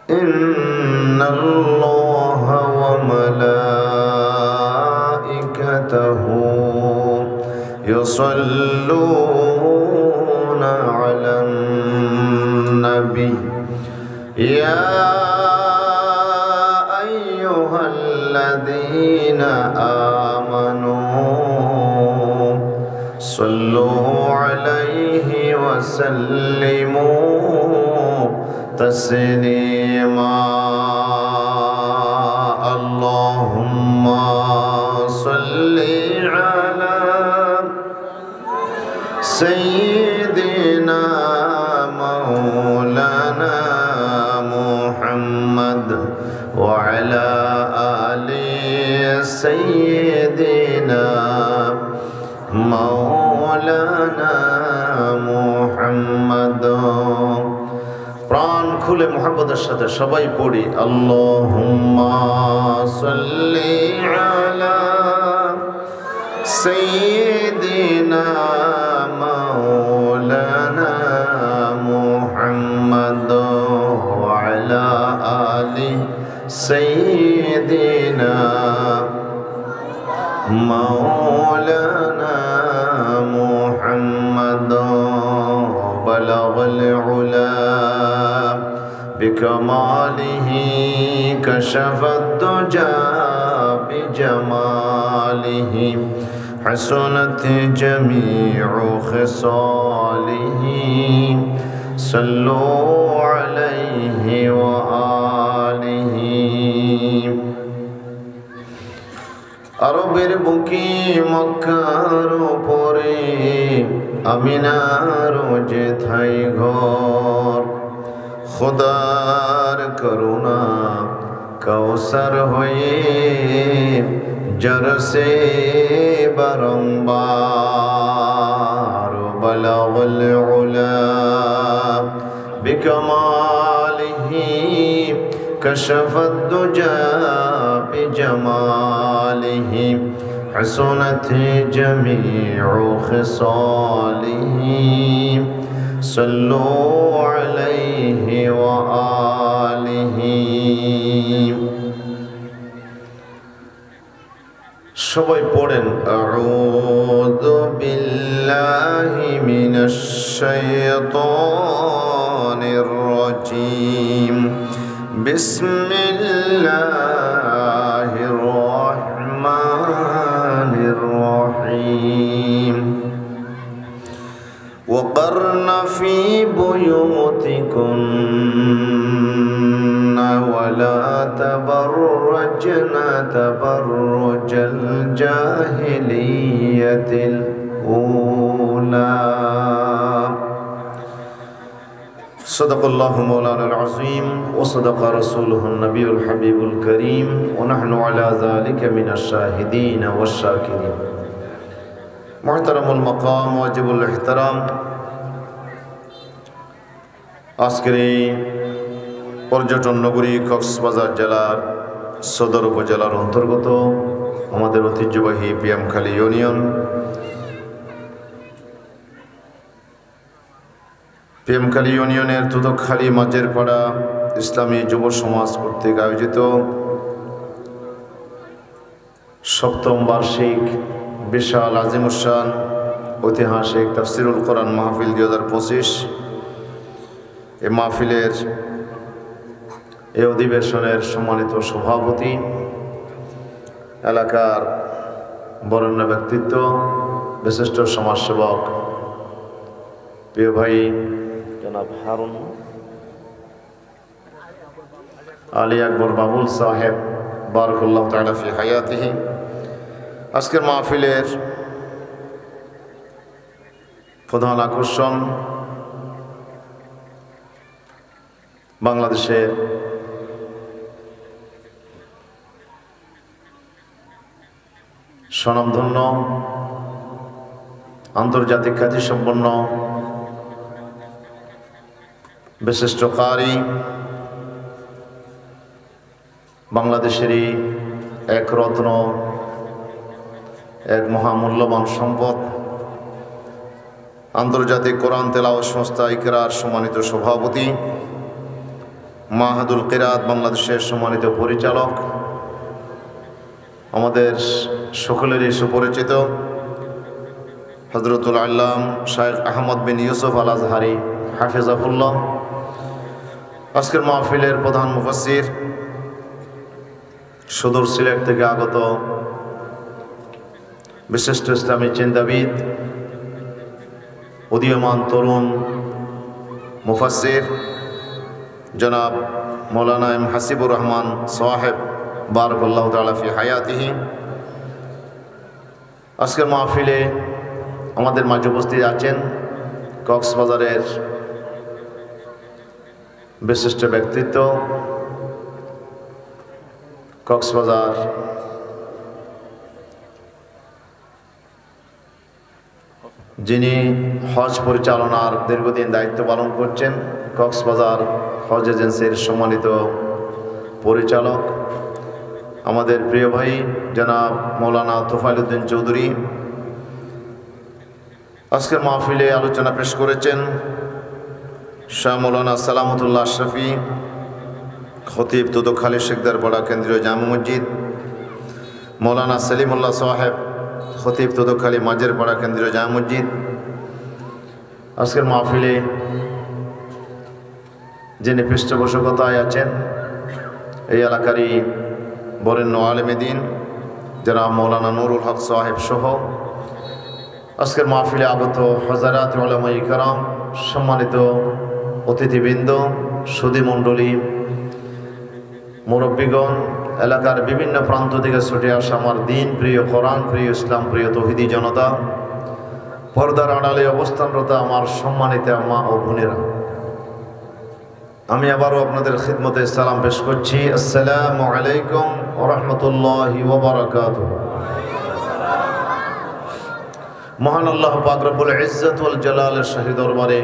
إن الله وملائكته يصلون على النبي يا أيها الذين آمنوا صلوا عليه وسلموا تسليما اللهم صل على سيدنا مولانا محمد وعلى آل سيدنا مولانا محمد প্রাণ খুলে মুহাব্বতের সাথে সবাই পড়ি আল্লাহুম্মা সাল্লি আলা সাইয়্যিদিনা মাওলানা মুহাম্মদ ওয়া আলা আলি সাইয়্যিদিনা মাওলানা মুহাম্মদ বালাগাল উলা بكماله كشف الدجى بجماله حسنت جميع خصاله صلوا عليه وآله আরবের বুকে মক্কার উপরে আমিনার যে ঠাই ঘর খুদার করুণা কৌসর হয়ে জরসে বারংবার বলাগল উলা বিকমালিহি কশফত দুজা বিজমালিহি حسنت جميع خصاله صلوا عليه وآله সবাই পড়েন আউযু বিল্লাহি মিনাশ শাইতানির রাজীম বিসমিল্লাহির রাহমানির রহিম وقرن في بيوتكن ولا تبرجن تبرج الجاهلية الأولى صدق الله مولانا العظيم وصدق رسوله النبي الحبيب الكريم ونحن على ذلك من الشاهدين والشاكرين মুহতারামুল মাকাম ওয়াজিবুল ইহতারাম আজকের এই পর্যটন নগরী কক্সবাজার জেলার সদর উপজেলার অন্তর্গত আমাদের ঐতিহ্যবাহী পিএমখালী ইউনিয়ন পিএমখালী ইউনিয়নের তুতকখালী মাঝের পাড়া ইসলামী যুব সমাজ কর্তৃক আয়োজিত সপ্তম বার্ষিক বিশাল আজিমুসান ঐতিহাসিক তাফসিরুল কোরআন মাহফিল 2025 এই মাহফিলের এই অধিবেশনের সম্মানিত সভাপতি এলাকার বরেণ্য ব্যক্তিত্ব বিশিষ্ট সমাজসেবক প্রিয় ভাই জনাব হারুন আলী আকবর বাবুল সাহেব বারাকাল্লাহু তাআলা ফি হায়াতিহি আজকের মাহফিলের প্রধান আকর্ষণ বাংলাদেশের স্বনামধন্য আন্তর্জাতিক খ্যাতিসম্পন্ন বিশিষ্ট কারি বাংলাদেশেরই এক রত্ন এক মহামূল্যবান সম্পদ আন্তর্জাতিক কোরআন তেলাওয়াত সংস্থা ইকরার সম্মানিত সভাপতি মাহাদুল কিরাত বাংলাদেশের সম্মানিত পরিচালক, আমাদের সকলেরই সুপরিচিত হযরতুল আল্লাম শাইখ আহমদ বিন ইউসুফ আল আজহারি হাফিজাহুল্লাহ, আজকের মাহফিলের প্রধান মুফাসসির, সুদূর সিলেট থেকে আগত বিশিষ্ট ইসলামী চিন্তাবিদ, উদীয়মান তরুণ মুফাসসির জনাব মৌলানা এম হাসিবুর রহমান সাহেব বারাকাল্লাহু তাআলা ফি হায়াতিহি। আজকের মাহফিলে আমাদের মাঝে উপস্থিত আছেন কক্সবাজারের বিশিষ্ট ব্যক্তিত্ব, কক্সবাজার যিনি হজ পরিচালনার দীর্ঘদিন দায়িত্ব পালন করছেন, কক্সবাজার হজ এজেন্সির সম্মানিত পরিচালক, আমাদের প্রিয় ভাই জনাব মৌলানা তোফায়েল উদ্দিন চৌধুরী। আজকের মাহফিলে আলোচনা পেশ করেছেন শাহ মৌলানা সালামতুল্লাহ আশরাফি, খতিব তুতখালী শেখদারপাড়া কেন্দ্রীয় জামে মসজিদ, মৌলানা সেলিমুল্লাহ সাহেব, খতিব তুতখালী মাঝেরপাড়া কেন্দ্রীয় জামে মসজিদ। আজকের মাহফিলে যিনি পৃষ্ঠপোষকতায় আছেন এই এলাকারই বরেণ্য আলেমে দ্বীন জনাব মৌলানা নুরুল হক সাহেব সহ আজকের মাহফিলে আগত হযরত উলামায়ে কেরাম, সম্মানিত অতিথিবৃন্দ, সুধীমণ্ডলী, মুরব্বীগণ, এলাকার বিভিন্ন প্রান্ত থেকে ছুটে আসা আমার দিন প্রিয়, কোরআন প্রিয়, ইসলাম প্রিয় তৌহিদি জনতা, পর্দার আড়ালে অবস্থানরত আমার সম্মানিত মা ও বোনেরা, আমি আবারও আপনাদের খিদমতে সালাম পেশ করছি। আসসালামু আলাইকুম ওয়া রাহমাতুল্লাহি ওয়া বারাকাতুহু। মহান আল্লাহ পাক রব্বুল ইজ্জত ওয়াল জালালের শাহী দরবারে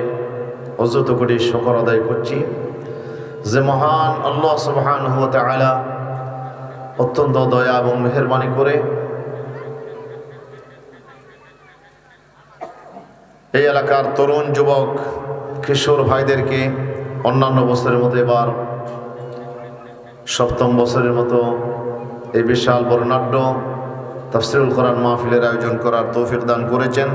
অযথ কোটি শুকর আদায় করছি যে মহান আল্লাহ সুবহানাহু ওয়া তাআলা অত্যন্ত দয়া এবং মেহেরবানি করে এই এলাকার তরুণ যুবক কিশোর ভাইদেরকে অন্যান্য বছরের মতো এবার সপ্তম বছরের মতো এই বিশাল বর্ণাঢ্য তাফসীরুল কোরআন মাহফিলের আয়োজন করার তৌফিক দান করেছেন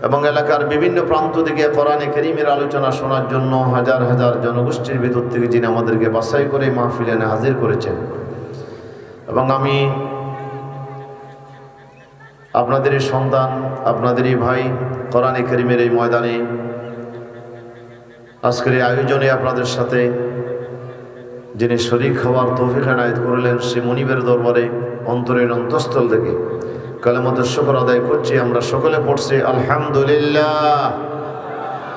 এবং এলাকার বিভিন্ন প্রান্ত থেকে কোরআনে কারীমের আলোচনা শোনার জন্য হাজার হাজার জনগোষ্ঠীর ভিতর থেকে যিনি আমাদেরকে বাছাই করে মাহফিলে হাজির করেছেন। এবং আমি আপনাদেরই সন্তান, আপনাদেরই ভাই, কোরআনে কারীমের এই ময়দানে আজকের এই আয়োজনে আপনাদের সাথে যিনি শরীক হওয়ার তৌফিক এনায়েত করলেন, সে মুনিবের দরবারে অন্তরের অন্তঃস্থল থেকে কালেমাতুশ শুকর আদায় করছি। আমরা সকলে পড়ছি আলহামদুলিল্লাহ।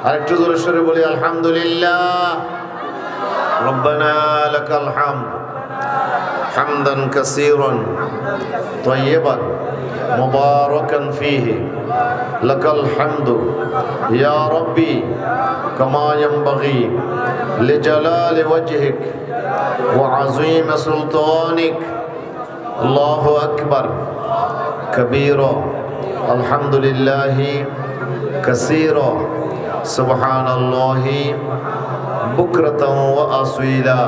আরেকটু জোরে সরে বলি আলহামদুলিল্লাহ। রব্বানা লাকাল হামদ হামদান কাসীরান তাইয়্যিবান মুবারাকান ফীহি লাকাল হামদু ইয়া রাব্বি কামা ইয়ানবাগি লিজালালি ওয়াজহিক ওয়া আযীম সুলতানিক। আল্লাহু আকবার কবীরা আলহামদুলিল্লাহি কাসীরা সুবহানাল্লাহি বুকরাতাও ওয়া আসীলা।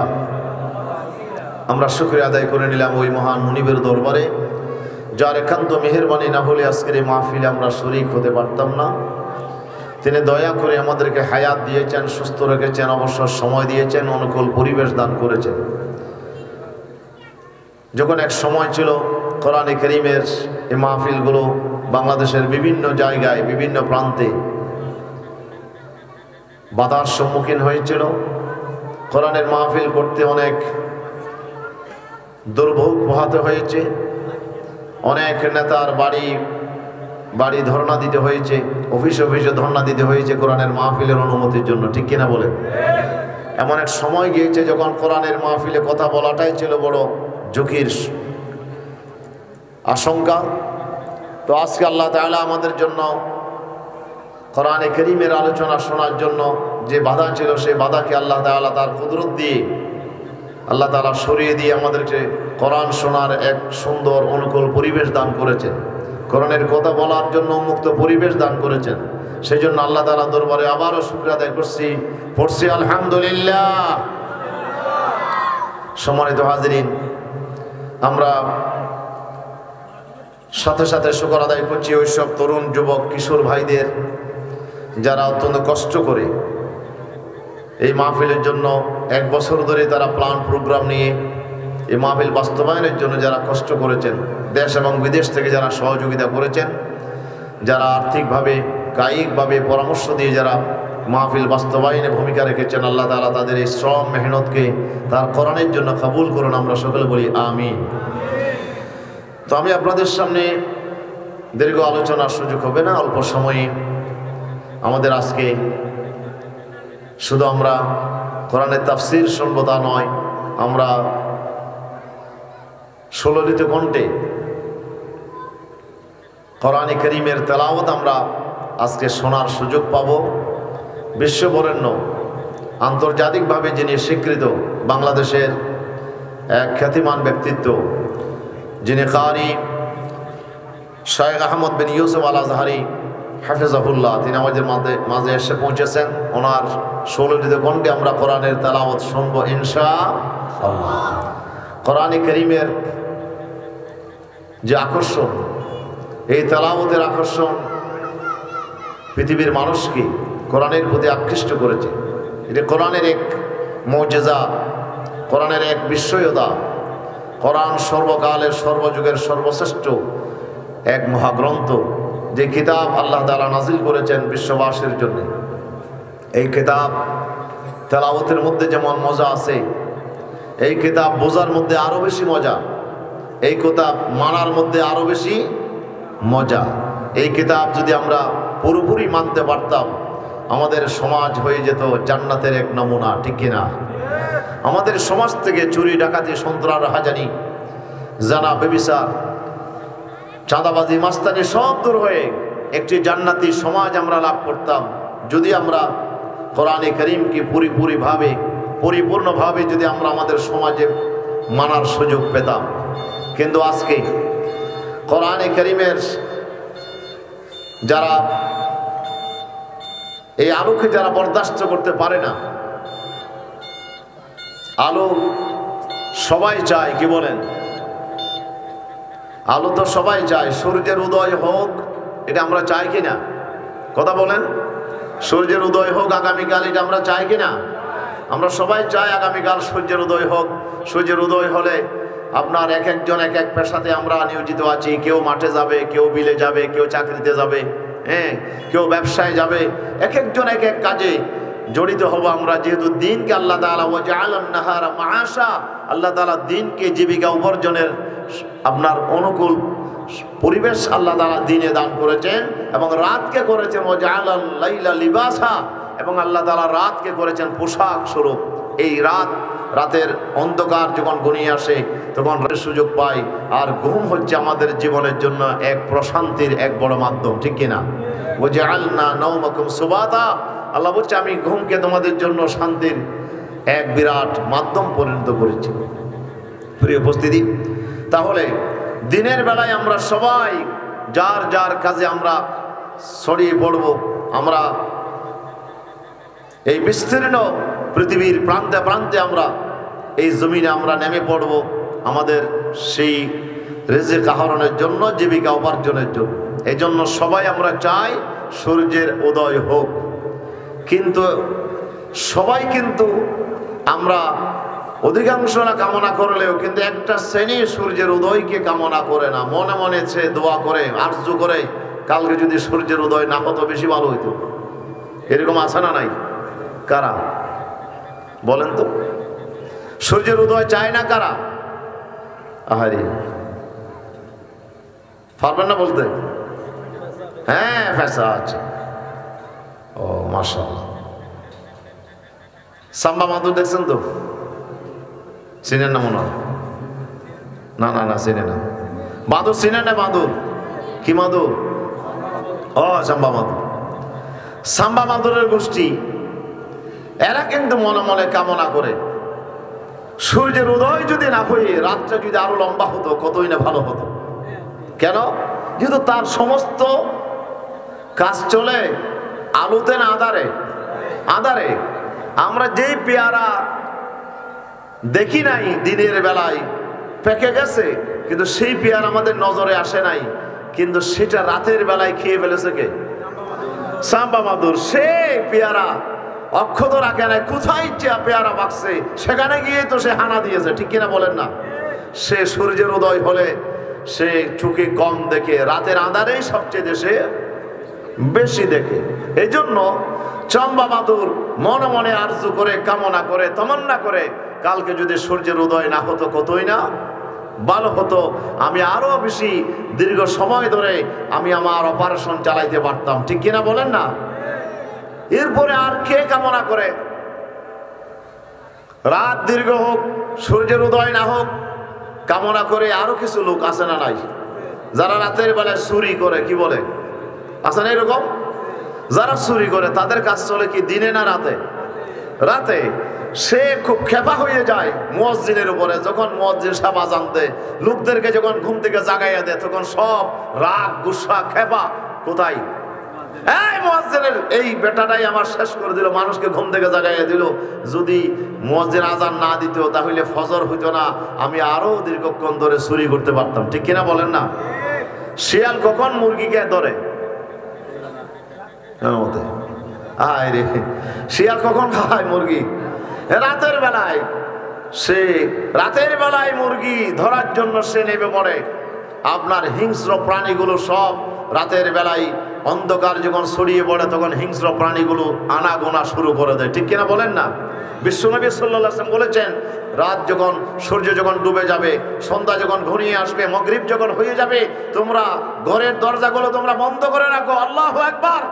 আমরা শুকরিয়া আদায় করে নিলাম ওই মহান মুনিবের দরবারে, যার একান্ত মেহেরবানি না হলে আজকের এই মাহফিলে আমরা শরীক হতে পারতাম না। তিনি দয়া করে আমাদেরকে হায়াত দিয়েছেন, সুস্থ রেখেছেন, অবসর সময় দিয়েছেন, অনুকূল পরিবেশ দান করেছেন। যখন এক সময় ছিল কোরআনে কারীমের এই মাহফিলগুলো বাংলাদেশের বিভিন্ন জায়গায়, বিভিন্ন প্রান্তে বাধার সম্মুখীন হয়েছিল, কোরআনের মাহফিল করতে অনেক দুর্ভোগ পোহাতে হয়েছে, অনেক নেতার বাড়ি বাড়ি ধর্ণা দিতে হয়েছে, অফিসে অফিসে ধর্ণা দিতে হয়েছে কোরআনের মাহফিলের অনুমতির জন্য, ঠিক কিনা বলেন? এমন এক সময় গিয়েছে যখন কোরআনের মাহফিলে কথা বলাটাই ছিল বড় ঝুঁকির আশঙ্কা। তো আজকে আল্লাহ তাআলা আমাদের জন্য কোরআনে কারীমের আলোচনা শোনার জন্য যে বাধা ছিল, সেই বাধাকে আল্লাহ তাআলা তার কুদরত দিয়ে আল্লাহ তাআলা সরিয়ে দিয়ে আমাদেরকে কোরআন শোনার এক সুন্দর অনুকূল পরিবেশ দান করেছেন, কোরআনের কথা বলার জন্য মুক্ত পরিবেশ দান করেছেন। সেই জন্য আল্লাহ তাআলা দরবারে আবারও শুকরিয়া আদায় করছি, পড়ছি আলহামদুলিল্লাহ। সম্মানিত হাজিরিন, আমরা সাথে সাথে শুকর আদায় করছি ওই সব তরুণ যুবক কিশোর ভাইদের যারা অত্যন্ত কষ্ট করে এই মাহফিলের জন্য 1 বছর ধরে তারা প্ল্যান প্রোগ্রাম নিয়ে এই মাহফিল বাস্তবায়নের জন্য যারা কষ্ট করেছেন, দেশ এবং বিদেশ থেকে যারা সহযোগিতা করেছেন, যারা আর্থিকভাবে কায়িকভাবে পরামর্শ দিয়ে যারা মাহফিল বাস্তবায়নে ভূমিকা রেখেছেন, আল্লাহ তাআলা তাদের এই শ্রম মেহনতকে তার কোরআনের জন্য কবুল করুন। আমরা সকলে বলি আমিন। তো আমি আপনাদের সামনে দীর্ঘ আলোচনার সুযোগ হবে না, অল্প সময়ে আমাদের আজকে শুধু আমরা কোরআনের তাফসীর শুনবো তা নয়, আমরা সুললিত কণ্ঠে কোরআনে কারীমের তেলাওয়াত আমরা আজকে শোনার সুযোগ পাব। বিশ্ববরেণ্য আন্তর্জাতিকভাবে যিনি স্বীকৃত বাংলাদেশের এক খ্যাতিমান ব্যক্তিত্ব, যিনি কারি শাইখ আহমদ বিন ইউসুফ আল আজহারি হাফিজাহুল্লাহ, তিনি আমাদের মাঝে এসে পৌঁছেছেন। ওনার সুললিত কণ্ঠে আমরা কোরআনের তেলাওয়াত শুনবো ইনশাআল্লাহ। কোরআনে কারীমের যে আকর্ষণ, এই তেলাওয়াতের আকর্ষণ পৃথিবীর মানুষকে কোরআনের প্রতি আকৃষ্ট করেছে। এটা কোরআনের এক মুজিজা, কোরআনের এক বিস্ময়তা। কোরআন সর্বকালের সর্বযুগের সর্বশ্রেষ্ঠ এক মহাগ্রন্থ, যে কিতাব আল্লাহ তাআলা নাজিল করেছেন বিশ্ববাসীর জন্য। এই কিতাব তেলাওয়াতের মধ্যে যেমন মজা আছে, এই কিতাব বোঝার মধ্যে আরো বেশি মজা, এই কিতাব মানার মধ্যে আরো বেশি মজা। এই কিতাব যদি আমরা পুরোপুরি মানতে পারতাম, আমাদের সমাজ হয়ে যেত জান্নাতের এক নমুনা, ঠিক কিনা? আমাদের সমাজ থেকে চুরি, ডাকাতি, সন্ত্রাস, রাহাজানি, জানা, ব্যভিচার, চাঁদাবাজি, মাস্তানি সব দূর হয়ে একটি জান্নাতি সমাজ আমরা লাভ করতাম যদি আমরা কোরআনে কারীমকে পরিপূর্ণভাবে যদি আমরা আমাদের সমাজে মানার সুযোগ পেতাম। কিন্তু আজকে কোরআনে কারীমের যারা এই আলোকে যারা বরদাস্ত করতে পারে না, আলো সবাই চায়, কি বলেন? আলো তো সবাই চায়, সূর্যের উদয় হোক, এটা আমরা চাই কিনা? কথা বলেন, সূর্যের উদয় হোক আগামীকাল, এটা আমরা চাই কিনা? আমরা সবাই চাই আগামীকাল সূর্যের উদয় হোক। সূর্যের উদয় হলে আপনার এক একজন এক এক পেশাতে আমরা নিয়োজিত আছি। কেউ মাঠে যাবে, কেউ বিলে যাবে, কেউ চাকরিতে যাবে, কেউ ব্যবসায় যাবে, এক একজন এক এক কাজে জড়িত হব আমরা। যেহেতু দিনকে আল্লাহ তাআলা ওয়াজআলান নাহারা মাআশা, আল্লাহ তাআলা দিনকে জীবিকা উপার্জনের আপনার অনুকূল পরিবেশ আল্লাহ তাআলা দিনে দান করেছেন, এবং রাতকে করেছেন ওয়াজআলাল লাইলা লিবাসা, এবং আল্লাহ তাআলা রাতকে করেছেন পোশাক স্বরূপ। এই রাতের অন্ধকার যখন ঘনিয়ে আসে তখন সুযোগ পাই, আর ঘুম হচ্ছে আমাদের জীবনের জন্য এক প্রশান্তির এক বড় মাধ্যম, ঠিক কিনা? ওয়াজআলনা নাওমাকুম সুবাতা, আল্লাহ বলছে আমি ঘুমকে তোমাদের জন্য শান্তির এক বিরাট মাধ্যম পরিণত করেছি। প্রিয় উপস্থিতি, তাহলে দিনের বেলায় আমরা সবাই যার যার কাজে আমরা ছড়িয়ে পড়ব। আমরা এই বিস্তীর্ণ পৃথিবীর প্রান্তে প্রান্তে আমরা এই জমিনে আমরা নেমে পড়ব আমাদের সেই রিজিক আহরণের জন্য, জীবিকা উপার্জনের জন্য। এই জন্য সবাই আমরা চাই সূর্যের উদয় হোক। কিন্তু সবাই কিন্তু আমরা অধিকাংশরা কামনা করলেও কিন্তু একটা শ্রেণী সূর্যের উদয়কে কামনা করে না। মনে মনে সে দোয়া করে, আরজু করে, কালকে যদি সূর্যের উদয় না হতো বেশি ভালো হইতো। এরকম আছে না নাই? কারা বলেন তো? সূর্যের উদয় চায় না কারা? আহারে, পারবেন না বলতে? হ্যাঁ, ফেসা আছে। ও মাশাআল্লাহ। সাম্বা মাদুর দেখছেন তো? চিনেন না মনে হয়? না না না, চিনে না। মাদুর চিনেন না? মাদুর কি মাদুর? ও সাম্বা মাদুর। সাম্বা মাদুরের গোষ্ঠী এরা কিন্তু মনে মনে কামনা করে সূর্যের উদয় যদি না হয়ে রাতটা যদি আরো লম্বা হতো কতই না ভালো হতো। কেন? যেহেতু তার সমস্ত কাজ চলে আলোতে না আঁধারে। আঁধারে আমরা যেই পেয়ারা দেখি নাই দিনের বেলায় পেকে গেছে, কিন্তু সেই পেয়ারা আমাদের নজরে আসে নাই, কিন্তু সেটা রাতের বেলায় খেয়ে ফেলেছে কে? সাম্বা মাদুর। সে পেয়ারা অক্ষত রাখে নাই, কোথায় পেয়ারা বাকছে সেখানে গিয়ে তো সে হানা দিয়েছে, ঠিক কিনা বলেন না? সে সূর্যের উদয় হলে সে চোখে কম দেখে, রাতের আঁধারেই সবচেয়ে সে বেশি দেখে। এই জন্য চম্বা মাদুর মনে মনে আরজু করে, কামনা করে, তমন্না করে, কালকে যদি সূর্যের উদয় না হতো কতই না ভালো হতো, আমি আরো বেশি দীর্ঘ সময় ধরে আমি আমার অপারেশন চালাইতে পারতাম, ঠিক কিনা বলেন না? এরপরে আর কে কামনা করে রাত দীর্ঘ হোক, সূর্যের উদয় না হোক? কামনা করে আরো কিছু লোক আছে না নাই, যারা রাতের বেলায় চুরি করে, কি বলে, আছে না এরকম? যারা চুরি করে তাদের কাজ চলে কি দিনে না রাতে? রাতে। সে খুব খেপা হয়ে যায় মুয়াজ্জিনের উপরে, যখন মুয়াজ্জিন সাহেব আযান দেয়, লোকদেরকে যখন ঘুম থেকে জাগাইয়া দেয়, তখন সব রাগ, গুসা, খেপা কোথায়? এই মুয়াজ্জিনের এই বেটাটাই আমার শেষ করে দিল, মানুষকে ঘুম থেকে জাগাইয়া দিল। যদি মুয়াজ্জিন আযান না দিত তাহলে ফজর হইতো না, আমি আরো দীর্ঘক্ষণ ধরে চুরি করতে পারতাম, ঠিক কিনা বলেন না? শিয়াল কখন মুরগিকে ধরে? আয় রে, শিয়াল কখন খায় মুরগি? রাতের বেলায়। সে রাতের বেলায় মুরগি ধরার জন্য সে নেমে পড়ে। আপনার হিংস্র প্রাণীগুলো সব রাতের বেলায় অন্ধকার যখন ছড়িয়ে পড়ে, তখন হিংস্র প্রাণীগুলো আনাগোনা শুরু করে দেয়, ঠিক কিনা বলেন না? বিশ্বনবী সাল্লাল্লাহু আলাইহি ওয়াসাল্লাম বলেছেন, রাত যখন, সূর্য যখন ডুবে যাবে, সন্ধ্যা যখন ঘনিয়ে আসবে, মাগরিব যখন হয়ে যাবে, তোমরা ঘরের দরজাগুলো তোমরা বন্ধ করে রাখো। আল্লাহু আকবার।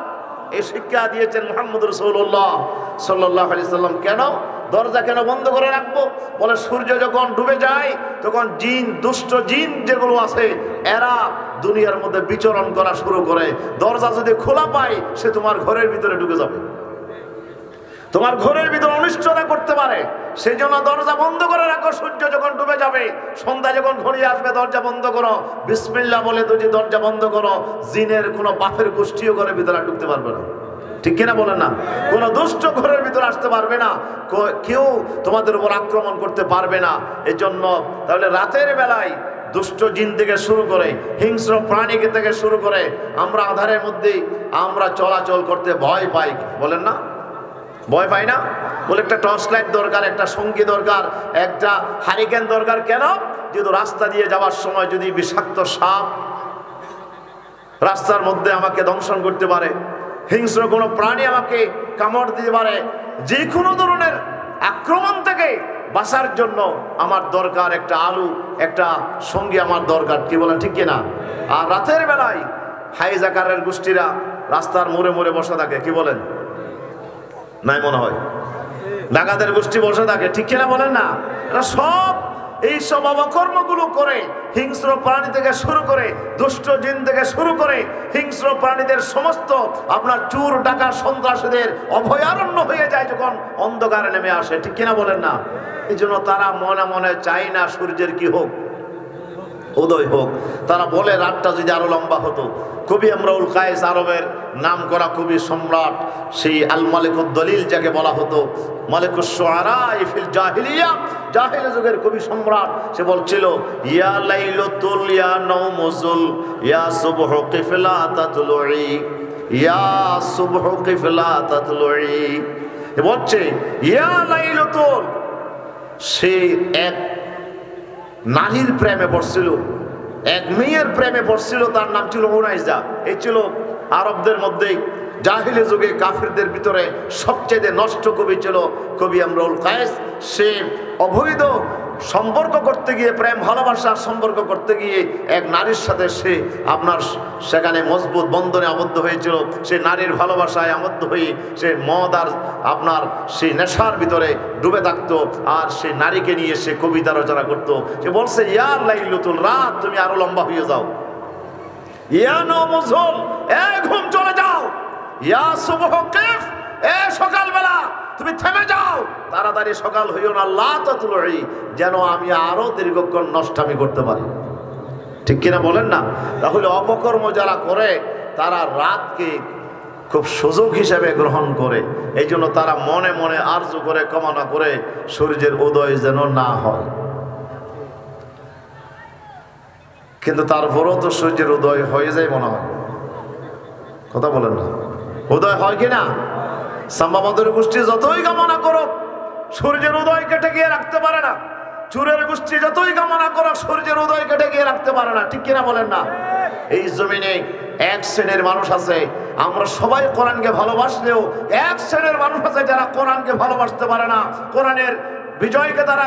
এই শিক্ষা দিয়েছেন মুহাম্মদ রাসূলুল্লাহ সাল্লাল্লাহু আলাইহি ওয়াসাল্লাম। কেন দরজা কেন বন্ধ করে রাখবো? বলে সূর্য যখন ডুবে যায় তখন জিন, দুষ্ট জিন যেগুলো আছে, এরা দুনিয়ার মধ্যে বিচরণ করা শুরু করে। দরজা যদি খোলা পায়, সে তোমার ঘরের ভিতরে ঢুকে যাবে, তোমার ঘরের ভিতরে অনিষ্টতা করতে পারে। সেই জন্য দরজা বন্ধ করে রাখো। সূর্য যখন ডুবে যাবে, সন্ধ্যা যখন ঘনিয়ে আসবে, দরজা বন্ধ করো। বিসমিল্লাহ বলে যদি দরজা বন্ধ করো, জিনের কোনো বাপের গোষ্ঠীও ঘরের ভিতরে ঢুকতে পারবে না, ঠিক কিনা বলেন না? কোনো দুষ্ট ঘরের ভিতরে আসতে পারবে না, কেউ তোমাদের উপর আক্রমণ করতে পারবে না। এই জন্য তাহলে রাতের বেলায় দুষ্ট জিন থেকে শুরু করে, হিংস্র প্রাণী থেকে শুরু করে, আমরা আঁধারের মধ্যে আমরা চলাচল করতে ভয় পাই, বলেন না? ভয় পাই না? বলে একটা টর্চ লাইট দরকার, একটা সঙ্গী দরকার, একটা হারিকেন দরকার। কেন? যেহেতু রাস্তা দিয়ে যাওয়ার সময় যদি বিষাক্ত সাপ রাস্তার মধ্যে আমাকে দংশন করতে পারে, হিংস্র কোনো প্রাণী আমাকে কামড় দিতে পারে, যে কোনো ধরনের আক্রমণ থেকে বাঁচার জন্য আমার দরকার একটা আলো, একটা সঙ্গী আমার দরকার, কি বলেন, ঠিক কিনা? আর রাতের বেলায় হাইজাকারের গোষ্ঠীরা রাস্তার মোড়ে মোড়ে বসে থাকে, কি বলেন? নাই মনে হয় ডাকাতের গোষ্ঠী বসে থাকে, ঠিক কিনা বলেন না? এরা সব এই সব অবকর্মগুলো করে, হিংস্র প্রাণী থেকে শুরু করে, দুষ্ট জিন থেকে শুরু করে, হিংস্র প্রাণীদের সমস্ত আপনার চোর, ডাকাত, সন্ত্রাসীদের অভয়ারণ্য হয়ে যায় যখন অন্ধকারে নেমে আসে, ঠিক কিনা বলেন না? এই জন্য তারা মনে মনে চায় না সূর্যের কি হোক, উদয় হোক। তারা বলে রাতটা যদি আরো লম্বা হতো। কবি ইমরুল কায়েস, আরবের নাম করা কবি সম্রাট, সেই আল মালিকুদ দলিল যাকে বলা হতো, মালিকুশ শুআরা ফিল জাহিলিয়া, জাহিলি যুগের কবি সম্রাট, সে বলছিল, ইয়া লাইলাতুল ইয়া নাওমুজুল ইয়া সুবহু কিফলা তাতলুই, ইয়া সুবহু কিফলা তাতলুই। বলছে ইয়া লাইলাতুল, সে এক নারীর প্রেমে পড়ছিল, এক মেয়ের প্রেমে পড়ছিল, তার নাম ছিল উনাইজা। এই ছিল আরবদের মধ্যে জাহিলি যুগে কাফিরদের ভিতরে সবচেয়ে নষ্ট কবি ছিল কবি ইমরুল কায়েস। সে অবৈধ সম্পর্ক করতে গিয়ে, প্রেম ভালোবাসার সম্পর্ক করতে গিয়ে এক নারীর সাথে সে আপনার সেখানে মজবুত বন্ধনে আবদ্ধ হয়েছিল। সে নারীর ভালোবাসায় আবদ্ধ হয়ে সে মদ আর আপনার সেই নেশার ভিতরে ডুবে থাকতো, আর সে নারীকে নিয়ে সে কবিতা রচনা করতো। সে বলছে, ইয়া লাইলাতুল, রাত তুমি আরো লম্বা হয়ে যাও, ইয়া নাওমুজুল, এ ঘুম চলে যাও, ইয়া সুবহু কিফ, এ সকালবেলা তুমি থেমে যাও, তাড়াতাড়ি সকাল হইও না, লা তাতলুই, যেন আমি আরো দীর্ঘক্ষণ নষ্টামি করতে পারি, ঠিক কিনা বলেন না? তাহলে অপকর্ম যারা করে তারা রাতকে খুব সুযোগ হিসেবে গ্রহণ করে, এই জন্য তারা মনে মনে আরজু করে, কামনা করে সূর্যের উদয় যেন না হয়। কিন্তু তারপরেও তো সূর্যের উদয় হয়ে যায় মনে হয়, কথা বলেন না? উদয় হয় কিনা? সাম্বাবাদের গোষ্ঠী যতই কামনা করো সূর্যের উদয় কেটে গিয়ে রাখতে পারে না। চুরের গোষ্ঠী যতই কামনা করো সূর্যের উদয় কেটে গিয়ে রাখতে পারে না, ঠিক কিনা বলেন না? এই জমিনে এক শ্রেণীর মানুষ আছে, আমরা সবাই কোরআনকে ভালোবাসলেও এক শ্রেণীর মানুষ আছে যারা কোরআনকে ভালোবাসতে পারে না, কোরআনের বিজয়কে তারা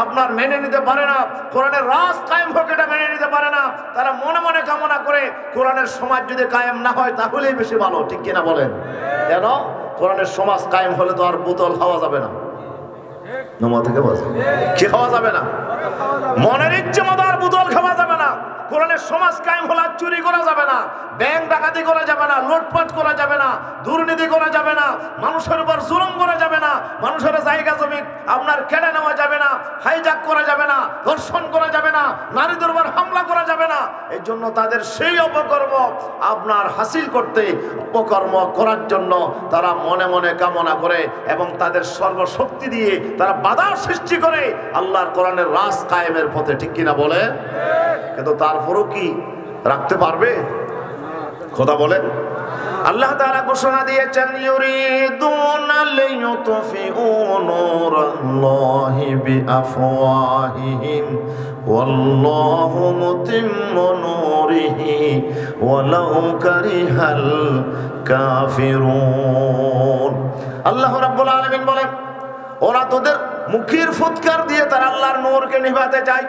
আপনার মেনে নিতে পারে না, কোরআনের রাজ কায়েম হোক এটা মেনে নিতে পারে না। তারা মনে মনে কামনা করে কোরআনের সমাজ যদি কায়েম না হয় তাহলেই বেশি ভালো, ঠিক কিনা বলেন? কেন? কোরআনের সমাজ কায়েম হলে তো আর বোতল খাওয়া যাবে না, কি খাওয়া যাবে না? মনের ইচ্ছে মতো আর বোতল খাওয়া যাবে না। কোরআনের সমাজ কায়েম হলে আর চুরি করা যাবে না, ব্যাংক ডাকাতি করা যাবে না, লুটপাট করা যাবে না, দুর্নীতি করা যাবে না, মানুষের উপর জুলুম করা যাবে না, মানুষের জায়গা জমি আপনার কেড়ে নেওয়া যাবে না, হাইজ্যাক করা যাবে না, ধর্ষণ করা যাবে না, নারীদের উপর হামলা করা যাবে না। এই জন্য তাদের সেই অপকর্ম আপনার হাসিল করতে, অপকর্ম করার জন্য তারা মনে মনে কামনা করে এবং তাদের সর্বশক্তি দিয়ে তারা বাধার সৃষ্টি করে আল্লাহর কোরআনের রাজ কায়েমের পথে, ঠিক কিনা বলে? কিন্তু তারপরও কি রাখতে পারবে? কথা বলেন। আল্লাহ তাআলা ঘোষণা দিয়েছেন, ইউরিদুনা লিইউতফিউ নূরাল্লাহি বিআফওয়াহিহিম ওয়াল্লাহু মুতিম্মু নূরিহি ওয়ালাউ কারিহাল কাফিরুন। আল্লাহ রাব্বুল আলামিন বলেন, ওরা তোদের মুখের ফুৎকার দিয়ে তারা আল্লাহর নূরকে নিভাতে চায়,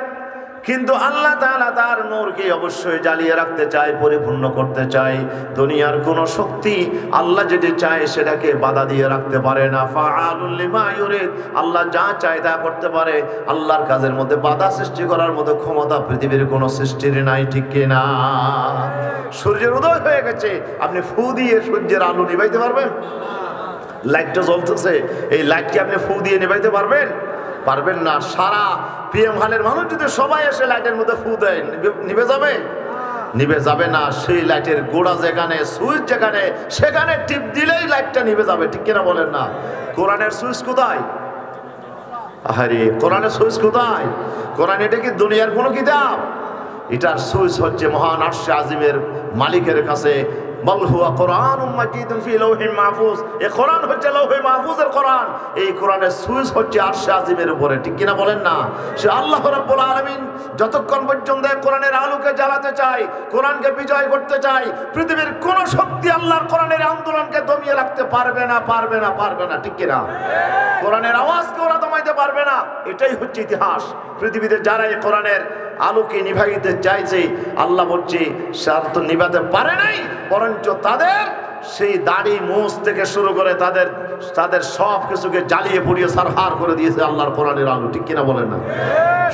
কিন্তু আল্লাহ তাআলা তার নূরকে অবশ্যই জ্বালিয়ে রাখতে চায়, পরিপূর্ণ করতে চায়। দুনিয়ার কোন শক্তি আল্লাহ যেটা চায় সেটাকে বাধা দিয়ে রাখতে পারে না। ফাআলুল লিমা ইউরিদ, আল্লাহ যা চায় তা করতে পারে। আল্লাহর কাজের মধ্যে বাধা সৃষ্টি করার মতো ক্ষমতা পৃথিবীর কোনো সৃষ্টির নাই, ঠিক কিনা? সূর্যের উদয় হয়ে গেছে, আপনি ফু দিয়ে সূর্যের আলো নিভাইতে পারবেন? লাইটটা জ্বলতেছে, এই লাইটকে আপনি ফু দিয়ে নিভাইতে পারবেন? পারবেন না। সারা পিএম হলের মানুষ যদি সবাই এসে লাইটের মধ্যে ফু দেয়, নিভে যাবে? নিভে যাবে না। সেই লাইটের গোড়া যেখানে, সুইচ যেখানে, সেখানে টিপ দিলেই লাইটটা নিভে যাবে, ঠিক কিনা বলেন না? কোরআনের সুইচ কোথায়? আরে কোরআনের সুইচ কোথায়? কোরআন এটা কি দুনিয়ার কোনো কিতাব? এটার সুইচ হচ্ছে মহান আরশে আজিমের মালিকের কাছে। বল হুয়া কোরআনুম মাজিদুন ফি লাওহিম মাহফুজ, এই কোরআন হচ্ছে লৌহে মাহফুজের কোরআন। এই কোরআনের সুইচ হচ্ছে আরশে আজিমের উপরে, ঠিক কিনা বলেন না? সে আল্লাহ রাব্বুল আলামিন যতক্ষণ পর্যন্ত কোরআনের আলোকে জ্বালাতে চায়, কোরআনকে বিজয় করতে চায়, পৃথিবীর কোন শক্তি আল্লাহর কোরআনের আন্দোলনকে দমিয়ে রাখতে পারবে না, পারবে না, পারবে না, ঠিক কিনা? কোরআনের আওয়াজকে ওরা দমাইতে পারবে না। এটাই হচ্ছে ইতিহাস। পৃথিবীতে যারা এই কোরআনের আলোকে নিভাইতে চাইছে, আল্লাহ বলছে সার তো নিভাতে পারে নাই, বরঞ্চ তাদের সেই দাড়ি মুছ থেকে শুরু করে তাদের সব কিছুকে জ্বালিয়ে পুড়িয়ে সারহার করে দিয়েছে আল্লাহর কোরআনের আলো, ঠিক কিনা বলেন না?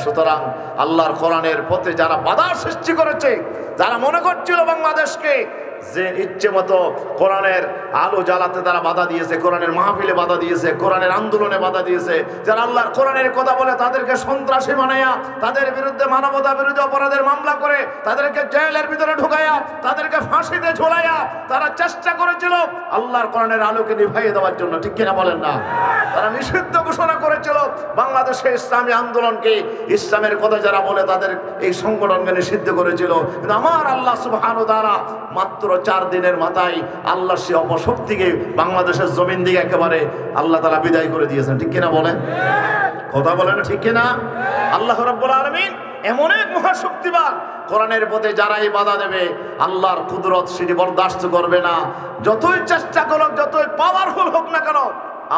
সুতরাং আল্লাহর কোরআনের পথে যারা বাধার সৃষ্টি করেছে, যারা মনে করছিল বাংলাদেশকে যে ইচ্ছে মতো কোরআনের আলো জ্বালাতে তারা বাধা দিয়েছে, কোরআনের মাহফিলে বাধা দিয়েছে, কোরআনের আন্দোলনে বাধা দিয়েছে, যারা আল্লাহর কোরআনের কথা বলে তাদেরকে সন্ত্রাসী বানায়া, তাদের বিরুদ্ধে মানবতা বিরোধী অপরাধের মামলা করে তাদেরকে জেলের ভিতরে ঢুকাইয়া, তাদেরকে ফাঁসিতে ঝোলাইয়া তারা চেষ্টা করেছিল আল্লাহর কোরআনের আলোকে নিভাইয়ে দেওয়ার জন্য, ঠিক কিনা বলেন না? তারা নিষিদ্ধ ঘোষণা করেছিল বাংলাদেশে ইসলামী আন্দোলনকে, ইসলামের কথা যারা বলে তাদের এই সংগঠনকে নিষিদ্ধ করেছিল। কিন্তু আমার আল্লাহ সুবহানাহু ওয়া তাআলা মাত্র 4 দিনের মাথায় আল্লাহ সে অপশক্তিকে বাংলাদেশের জমিন দিকে একেবারে আল্লাহ তাআলা বিদায় করে দিয়েছেন, ঠিক কিনা বলেন? কথা বলেন ঠিক কিনা? আল্লাহ রাব্বুল আলামিন এমন এক মহাশক্তিবান, কোরআনের পথে যারাই বাধা দেবে আল্লাহর কুদরত সেটি বরদাস্ত করবে না। যতই চেষ্টা করুক, যতই পাওয়ারফুল হোক না কেন,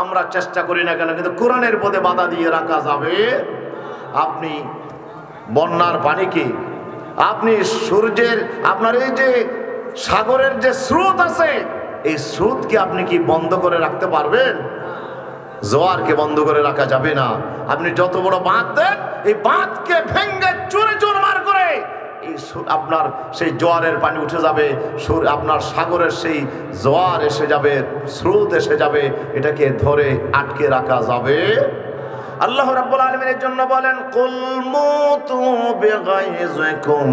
আমরা চেষ্টা করি না কেন, কিন্তু কোরআনের পথে বাধা দিয়ে রাখা যাবে? আপনি বন্যার পানিকে, আপনি সূর্যের, আপনার এই যে সাগরের যে স্রোত আছে, এই স্রোতকে আপনি কি বন্ধ করে রাখতে পারবেন? জোয়ারকে বন্ধ করে রাখা যাবে না। আপনি যত বড় বাঁধ দেন, এই বাঁধকে ভেঙে চুরে চুরমার করে এই আপনার সেই জোয়ারের পানি উঠে যাবে, আপনার সাগরের সেই জোয়ার এসে যাবে, স্রোত এসে যাবে, এটাকে ধরে আটকে রাখা যাবে আল্লাহ রাব্বুল আলামিন এর জন্য বলেন কুল মুতু বিগাইজিকুম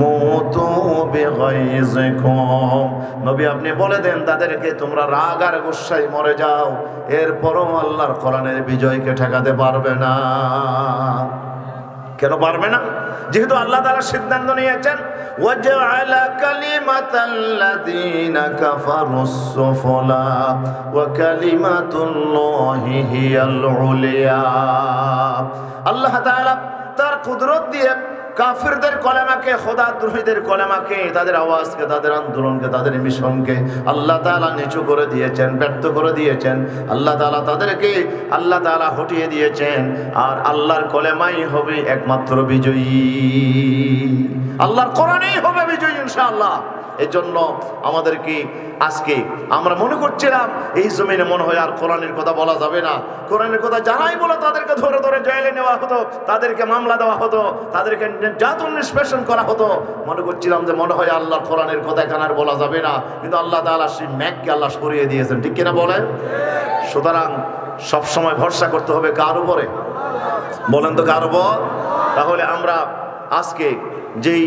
মুতু বিগাইজিকুম, নবী আপনি বলে দেন তাদেরকে তোমরা রাগ আর গুসায় মরে যাও, এরপরও আল্লাহর কোরআনের বিজয়কে ঠেকাতে পারবে না। কেন পারবে না? যেহেতু আল্লাহ তাআলা সিদ্ধান্ত নিয়েছেন ওয়াজআলা কালিমাতাল্লাযীনা কাফারুস সুফলা ওয়া কালিমাতুল্লাহি হিয়াল উলিয়া। আল্লাহ তাআলা তার কুদরত দিয়ে কাফিরদের কলেমাকে, খোদাদ্রোহীদের কলেমাকে, তাদের আওয়াজকে, তাদের আন্দোলনকে, তাদের মিশনকে আল্লাহ তাআলা নিচু করে দিয়েছেন, ব্যর্থ করে দিয়েছেন। আল্লাহ তাআলা তাদেরকে আল্লাহ তাআলা হটিয়ে দিয়েছেন। আর আল্লাহর কলেমাই হবে একমাত্র বিজয়ী, আল্লাহর কোরআনই হবে বিজয়ী ইনশাআল্লাহ। এই জন্য আমাদেরকে আজকে আমরা মনে করছিলাম এই জমিনে মনে হয় আর কোরআনের কথা বলা যাবে না, কোরআনের কথা যারাই বলে তাদেরকে ধরে ধরে জেলে নেওয়া হতো, তাদেরকে মামলা দেওয়া হতো, তাদেরকে নির্যাতন নিষ্পেষণ করা হতো। মনে করছিলাম যে মনে হয় আল্লাহর কোরআনের কথা এখানে আর বলা যাবে না, কিন্তু আল্লাহ তাআলা সেই ম্যাককে আল্লাহ সরিয়ে দিয়েছেন, ঠিক কিনা বলেন? সুতরাং সবসময় ভরসা করতে হবে কার উপরে? বলেন তো কার উপর? তাহলে আমরা আজকে যেই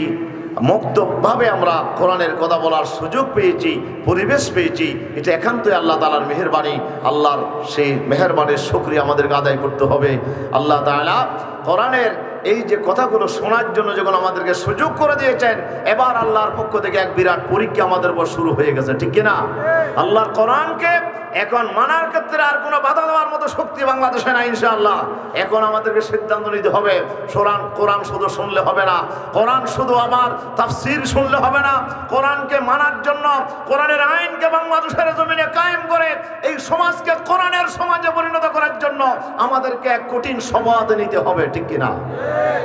মুক্তভাবে আমরা কোরআনের কথা বলার সুযোগ পেয়েছি, পরিবেশ পেয়েছি, এটা একান্তই আল্লাহ তাআলার মেহেরবানি। আল্লাহর সেই মেহেরবানির শুকরিয়া আমাদেরকে আদায় করতে হবে। আল্লাহ তাআলা কোরআনের এই যে কথাগুলো শোনার জন্য যখন আমাদেরকে সুযোগ করে দিয়েছেন, এবার আল্লাহর পক্ষ থেকে এক বিরাট পরীক্ষা আমাদের উপর শুরু হয়ে গেছে, ঠিক কিনা? আল্লাহর কোরআনকে এখন মানার ক্ষেত্রে আর কোনো বাধা দেওয়ার মতো শক্তি বাংলাদেশে নাই ইনশাআল্লাহ। এখন আমাদেরকে সিদ্ধান্ত নিতে হবে, কোরআন শুধু শুনলে হবে না, কোরআন শুধু আমার তাফসীর শুনলে হবে না, কোরআনকে মানার জন্য, কোরআনের আইনকে বাংলাদেশের জমিনে কায়েম করে এই সমাজকে কোরআনের সমাজে পরিণত করার জন্য আমাদেরকে এক কঠিন শপথ নিতে হবে, ঠিক কিনা?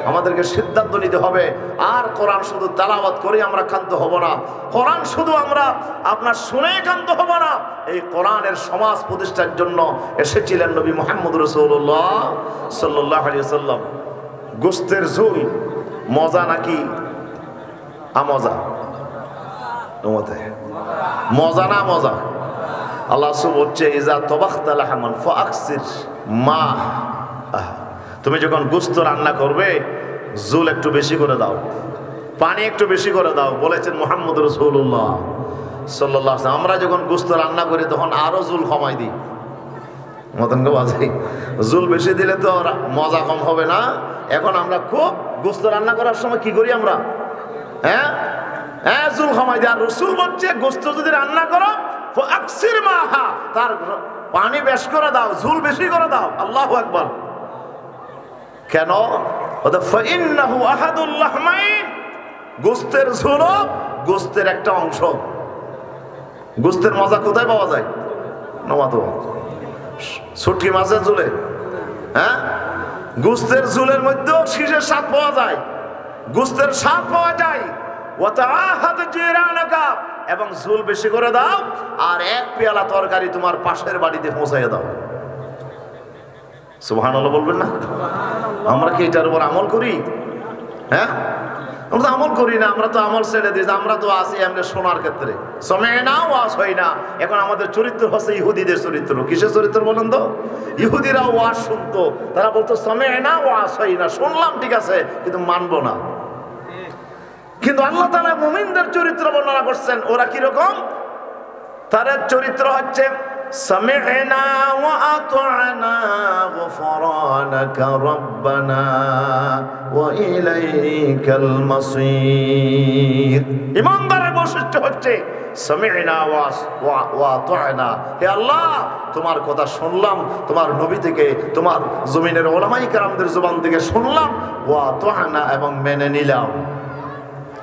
আমাদেরকে সিদ্ধান্ত নিতে হবে। আর কোরআন শুধু তেলাওয়াত করে আমরা ক্ষান্ত হব না, কোরআন শুধু আমরা আপনার শুনেই ক্ষান্ত হব না। এই কোরআনের সমাজ প্রতিষ্ঠার জন্য এসেছিলেন নবী মুহাম্মদ রাসূলুল্লাহ সাল্লাল্লাহু আলাইহি ওয়াসাল্লাম। গোশতের ঝোল মজা নাকি আমজা? মজা না মজা? আল্লাহ বলছে ইজা তবাখতা লাহমান ফাকসির মা, তুমি যখন গোশত রান্না করবে ঝোল একটু বেশি করে দাও, পানি একটু বেশি করে দাও, বলেছেন মুহাম্মদ রাসূলুল্লাহ সাল্লাল্লাহু আলাইহি ওয়াসাল্লাম। আমরা যখন গোশত রান্না করি তখন আরো ঝোল কমাই দিই, মতনকে বাজাই, ঝোল বেশি দিলে তো মজা কম হবে না। এখন আমরা খুব গোশত রান্না করার সময় কি করি আমরা? ঝোল কমাই দিই। আর রাসূল বলছে গোশত যদি রান্না করো ফাকসির মাহা, তার পানি বেশ করে দাও, ঝোল বেশি করে দাও। আল্লাহু আকবার। কেন? ফাইন্নাহু আহাদুল লাহমাইন, গোশতের ঝোল গোশতের একটা অংশ। গোশতের মজা কোথায় পাওয়া যায়? নমাতো শুটকি মাছের ঝোলে, গোশতের ঝোলের মধ্যেও শীষের স্বাদ পাওয়া যায়, গোশতের স্বাদ পাওয়া যায়। ওয়াতাআহাদ জিরানাকা, এবং ঝোল বেশি করে দাও, আর এক পেয়ালা তরকারি তোমার পাশের বাড়িতে পৌঁছাইয়া দাও। সুবহানাল্লাহ বলবেন না? আমরা কি এটার উপর আমল করি? আমরা তো আমল করি না, আমরা তো আমল ছেড়ে দিই। আমরা তো আছি এমনি শোনার ক্ষেত্রে, সময় না ওয়াজ হয় না। এখন আমাদের চরিত্র হচ্ছে ইহুদিদের চরিত্র। কিসের চরিত্র বলেন তো? ইহুদিরা ওয়াজ শুনতো, তারা বলতো সময় না ওয়াজ হয় না, শুনলাম ঠিক আছে কিন্তু মানবো না। কিন্তু আল্লাহ তাআলা মুমিনদের চরিত্র বর্ণনা করছেন, ওরা কিরকম? তাদের চরিত্র হচ্ছে সামি'না ওয়া আতা'না গুফরানাকা রাব্বানা ওয়া ইলাইকাল মাসির। ঈমানদারের বৈশিষ্ট্য হচ্ছে সামি'না ওয়া আতা'না, হে আল্লাহ তোমার কথা শুনলাম, তোমার নবী থেকে, তোমার জমিনের উলামায়ে কেরামদের জবান থেকে শুনলাম, ওয়া আতা'না, এবং মেনে নিলাম।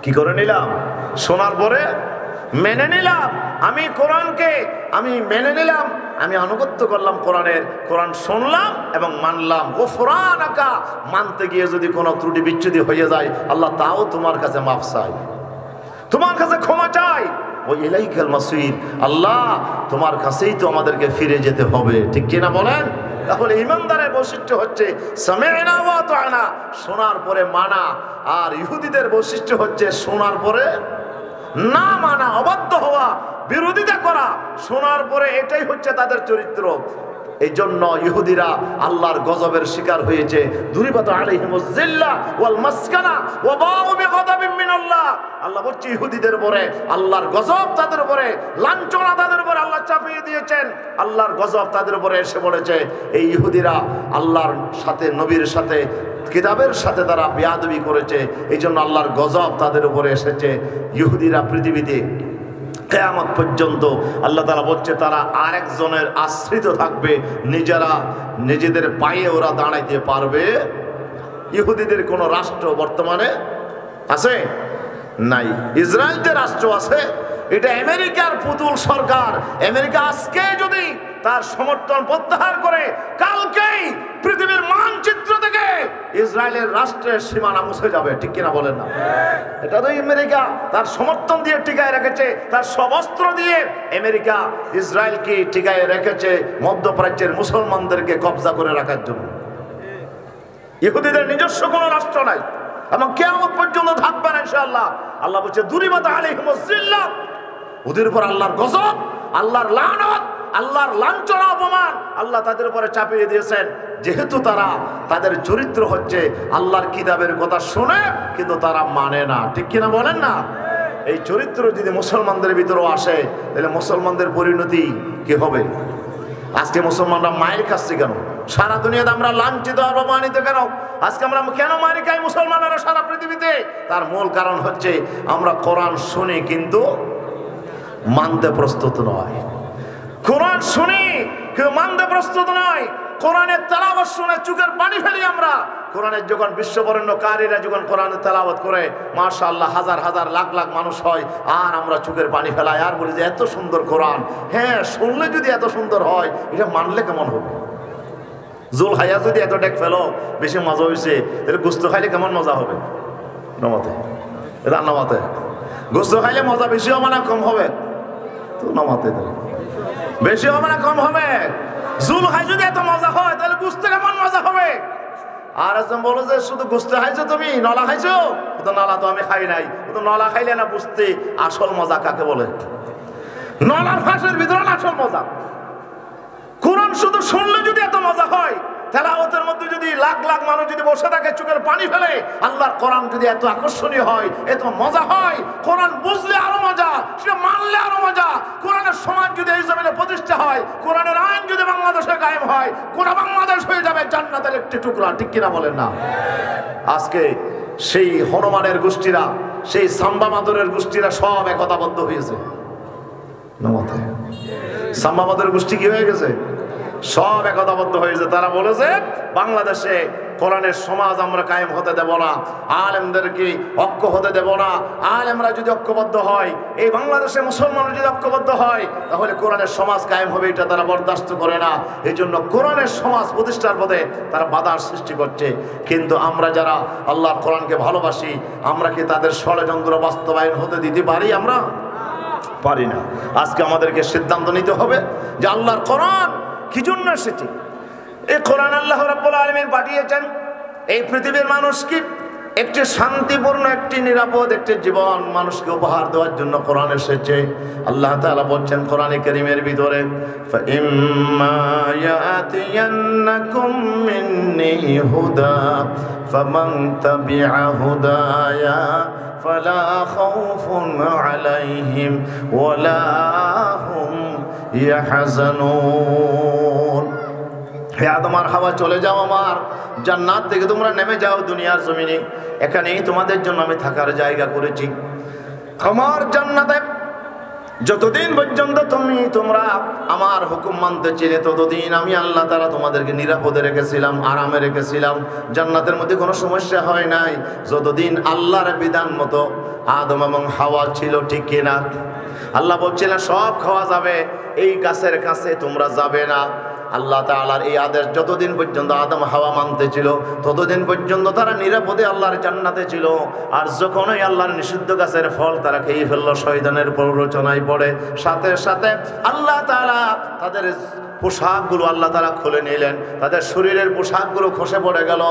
কি করে নিলাম? শোনার পরে মেনে নিলাম। আমি কোরআনকে আমি মেনে নিলাম, আমি আনুগত্য করলাম কোরআনের, কোরআন শুনলাম এবং মানলাম। গুফরানাকা, মানতে গিয়ে যদি কোনো ত্রুটি বিচ্ছুতি হয়ে যায় আল্লাহ তাও তোমার কাছে মাফ চাই, তোমার কাছে ক্ষমা চাই। ওই ইলাইকাল মাসির, আল্লাহ তোমার কাছেই তো আমাদেরকে ফিরে যেতে হবে, ঠিক কিনা বলেন? তাহলে ঈমানদারের বৈশিষ্ট্য হচ্ছে সামি'না ওয়া আতা'না, শোনার পরে মানা। আর ইহুদিদের বৈশিষ্ট্য হচ্ছে শোনার পরে না মানা, অবাধ্য হওয়া, বিরোধিতা করা। শোনার পরে এটাই হচ্ছে তাদের চরিত্র। এই জন্য ইহুদিরা আল্লাহর গজবের শিকার হয়েছে। দুরিবাত আলাইহিমুজ জিল্লাহ ওয়াল মাসকানা ওয়া বাউ বিগাদাবিন মিনাল্লাহ। আল্লাহ বলছে ইহুদিদের উপরে আল্লাহর গজব তাদের উপরে, লাঞ্ছনা তাদের উপরে আল্লাহ চাপিয়ে দিয়েছেন। আল্লাহর গজব তাদের উপরে এসে পড়েছে। এই ইহুদিরা আল্লাহর সাথে, নবীর সাথে, কিতাবের সাথে তারা বেয়াদবি করেছে, এই জন্য আল্লাহর গজব তাদের উপরে এসেছে। ইহুদিরা পৃথিবীতে কিয়ামত পর্যন্ত আল্লাহ তাআলা বলছে তারা আরেকজনের আশ্রিত থাকবে, নিজেদের পায়ে ওরা দাঁড়াইতে পারবে। ইহুদিদের কোনো রাষ্ট্র বর্তমানে আছে নাই। ইসরায়েল যে রাষ্ট্র আছে এটা আমেরিকার পুতুল সরকার। আমেরিকা আজকে যদি তার সমর্থন প্রত্যাহার করে, কালকেই পৃথিবীর মানচিত্র থেকে ইসরায়েলের রাষ্ট্রের সীমানা মুছে যাবে। ঠিক কিনা বলেন না? এটা তো আমেরিকা তার সমর্থন দিয়ে টিকায় রেখেছে, তার সবস্ত্র দিয়ে আমেরিকা ইসরায়েলকে টিকায় রেখেছে মধ্যপ্রাচ্যের মুসলমানদেরকে কবজা করে রাখার জন্য। ইহুদিদের নিজস্ব কোনো রাষ্ট্র নাই এবং কিয়ামত পর্যন্ত থাকবে না ইনশাআল্লাহ। আল্লাহ বলছে দুরিবাত আলাইহিমুজ জিল্লাহ, ওদের উপর আল্লাহর গজব, আল্লাহর লানত, আল্লাহর লাঞ্ছনা, অপমান আল্লাহ তাদের উপরে চাপিয়ে দিয়েছেন। যেহেতু তারা, তাদের চরিত্র হচ্ছে আল্লাহর কিতাবের কথা শুনে কিন্তু তারা মানে না। ঠিক কিনা বলেন না? এই চরিত্র যদি মুসলমানদের ভিতরেও আসে তাহলে মুসলমানদের পরিণতি কি হবে? আজকে মুসলমানরা মায়ের খাচ্ছি কেন? সারা দুনিয়াতে আমরা লাঞ্ছিত আর অপমানিত কেন? আজকে আমরা কেন মারি খাই মুসলমানেরা সারা পৃথিবীতে? তার মূল কারণ হচ্ছে আমরা কোরআন শুনি কিন্তু মানতে প্রস্তুত নয়। কোরআন শুনি কিন্তু মানতে প্রস্তুত নয়। কোরআনের তেলাওয়াত শুনে চোখের পানি ফেলি আমরা। কোরআনের যখন বিশ্ববরেণ্য কারীরা যখন কোরআনের তেলাওয়াত করে, মাশাআল্লাহ, হাজার হাজার লাখ লাখ মানুষ হয়, আর আমরা চোখের পানি ফেলাই আর বলি যে এত সুন্দর কোরআন। হ্যাঁ, শুনলে যদি এত সুন্দর হয়, এটা মানলে কেমন হবে? জুল হাইয়া যদি এত ডেক ফেলো, বেশি মজা হয়েছে, তাহলে গোস্ত খাইলে কেমন মজা হবে? নমাতে রান্নামাতে গোস্ত খাইলে মজা বেশি হবে না কম হবে? তো নমাতে বেশি হবে না কম হবে? জুল খাই যদি এত মজা হয় তাহলে গোস্ত কেমন মজা হবে? আর একজন বলো যে শুধু গোস্ত খাইছো, তুমি নলা খাইছো? তো নলা তো আমি খাই নাই। তো নলা খাইলে না বুঝতে আসল মজা কাকে বলে। নলার ফাঁসের ভিতরে আসল মজা। কোরআন শুধু শুনলে যদি এত মজা হয়, তেলাওয়াতের মধ্যে যদি লাখ লাখ মানুষ যদি বসে থাকে চোখের পানি ফেলে, আল্লাহর কোরআন যদি এত আকর্ষণীয় হয়, এত মজা হয়, কোরআন বুঝলে আরো মজা, সেটা মানলে আরো মজা। কোরআনের সমাজ যদি এই জমিনে প্রতিষ্ঠা হয়, কোরআনের আইন যদি বাংলাদেশে কায়েম হয়, গোটা বাংলাদেশ হয়ে যাবে জান্নাতের একটি টুকরা। ঠিক কিনা বলেন না? আজকে সেই হনুমানের গোষ্ঠীরা, সেই সাম্বা মাদরের গোষ্ঠীরা সব একতাবদ্ধ হয়েছে। সাম্বা মাদরের গোষ্ঠী কি হয়ে গেছে? সব একতাবদ্ধ হয়েছে। তারা বলেছে বাংলাদেশে কোরআনের সমাজ আমরা কায়েম হতে দেব না, আলেমদেরকে ঐক্য হতে দেব না। আলেমরা যদি ঐক্যবদ্ধ হয়, এই বাংলাদেশে মুসলমানরা যদি ঐক্যবদ্ধ হয়, তাহলে কোরআনের সমাজ কায়েম হবে, এটা তারা বরদাস্ত করে না। এই জন্য কোরআনের সমাজ প্রতিষ্ঠার পথে তারা বাধার সৃষ্টি করছে। কিন্তু আমরা যারা আল্লাহর কোরআনকে ভালোবাসি, আমরা কি তাদের ষড়যন্ত্র বাস্তবায়ন হতে দিতে পারি? আমরা পারি না। আজকে আমাদেরকে সিদ্ধান্ত নিতে হবে যে আল্লাহর কোরআন কি জন্য এসেছে। এই কোরআন আল্লাহ রাব্বুল আলামিন পাঠিয়েছেন এই পৃথিবীর মানুষকে একটি শান্তিপূর্ণ, একটি নিরাপদ একটি জীবন মানুষকে উপহার দেওয়ার জন্য কোরআন এসেছে। আল্লাহ তাআলা বলছেন কোরআনে কারীমের ভিতরে, ফাইম্মা ইয়াতিয়ান্নাকুম মিন্নি হুদা ফামান তাবিআ হুদায়া ফালা খাউফুন আলাইহিম ওয়ালা হুম ইয়াহজানুন। হে আদম আর হাওয়া, চলে যাও আমার জান্নাত থেকে, তোমরা নেমে যাও দুনিয়ার জমিনে। এখানেই তোমাদের জন্য আমি থাকার জায়গা করেছি। আমার জান্নাতে যতদিন পর্যন্ত তোমরা আমার হুকুম মানতে ছিলে, ততদিন আমি আল্লাহ তাআলা তোমাদেরকে নিরাপদে রেখেছিলাম, আরামে রেখেছিলাম। জান্নাতের মধ্যে কোনো সমস্যা হয় নাই যতদিন আল্লাহর বিধান মতো আদম এবং হাওয়া ছিল। ঠিক কিনা? আল্লাহ বলছিলেন সব খাওয়া যাবে, এই গাছের কাছে তোমরা যাবে না। আল্লাহ তাআলার এই আদেশ যতদিন পর্যন্ত আদম হাওয়া মানতে ছিল, ততদিন পর্যন্ত তারা নিরাপদে আল্লাহর জান্নাতে ছিল। আর যখনই আল্লাহর নিষিদ্ধ গাছের ফল তারা খেয়ে ফেললো, শয়তানের প্ররোচনায় পড়ে, সাথে সাথে আল্লাহ তাআলা তাদের পোশাকগুলো আল্লাহ তাআলা খুলে নিলেন, তাদের শরীরের পোশাকগুলো খসে পড়ে গেল।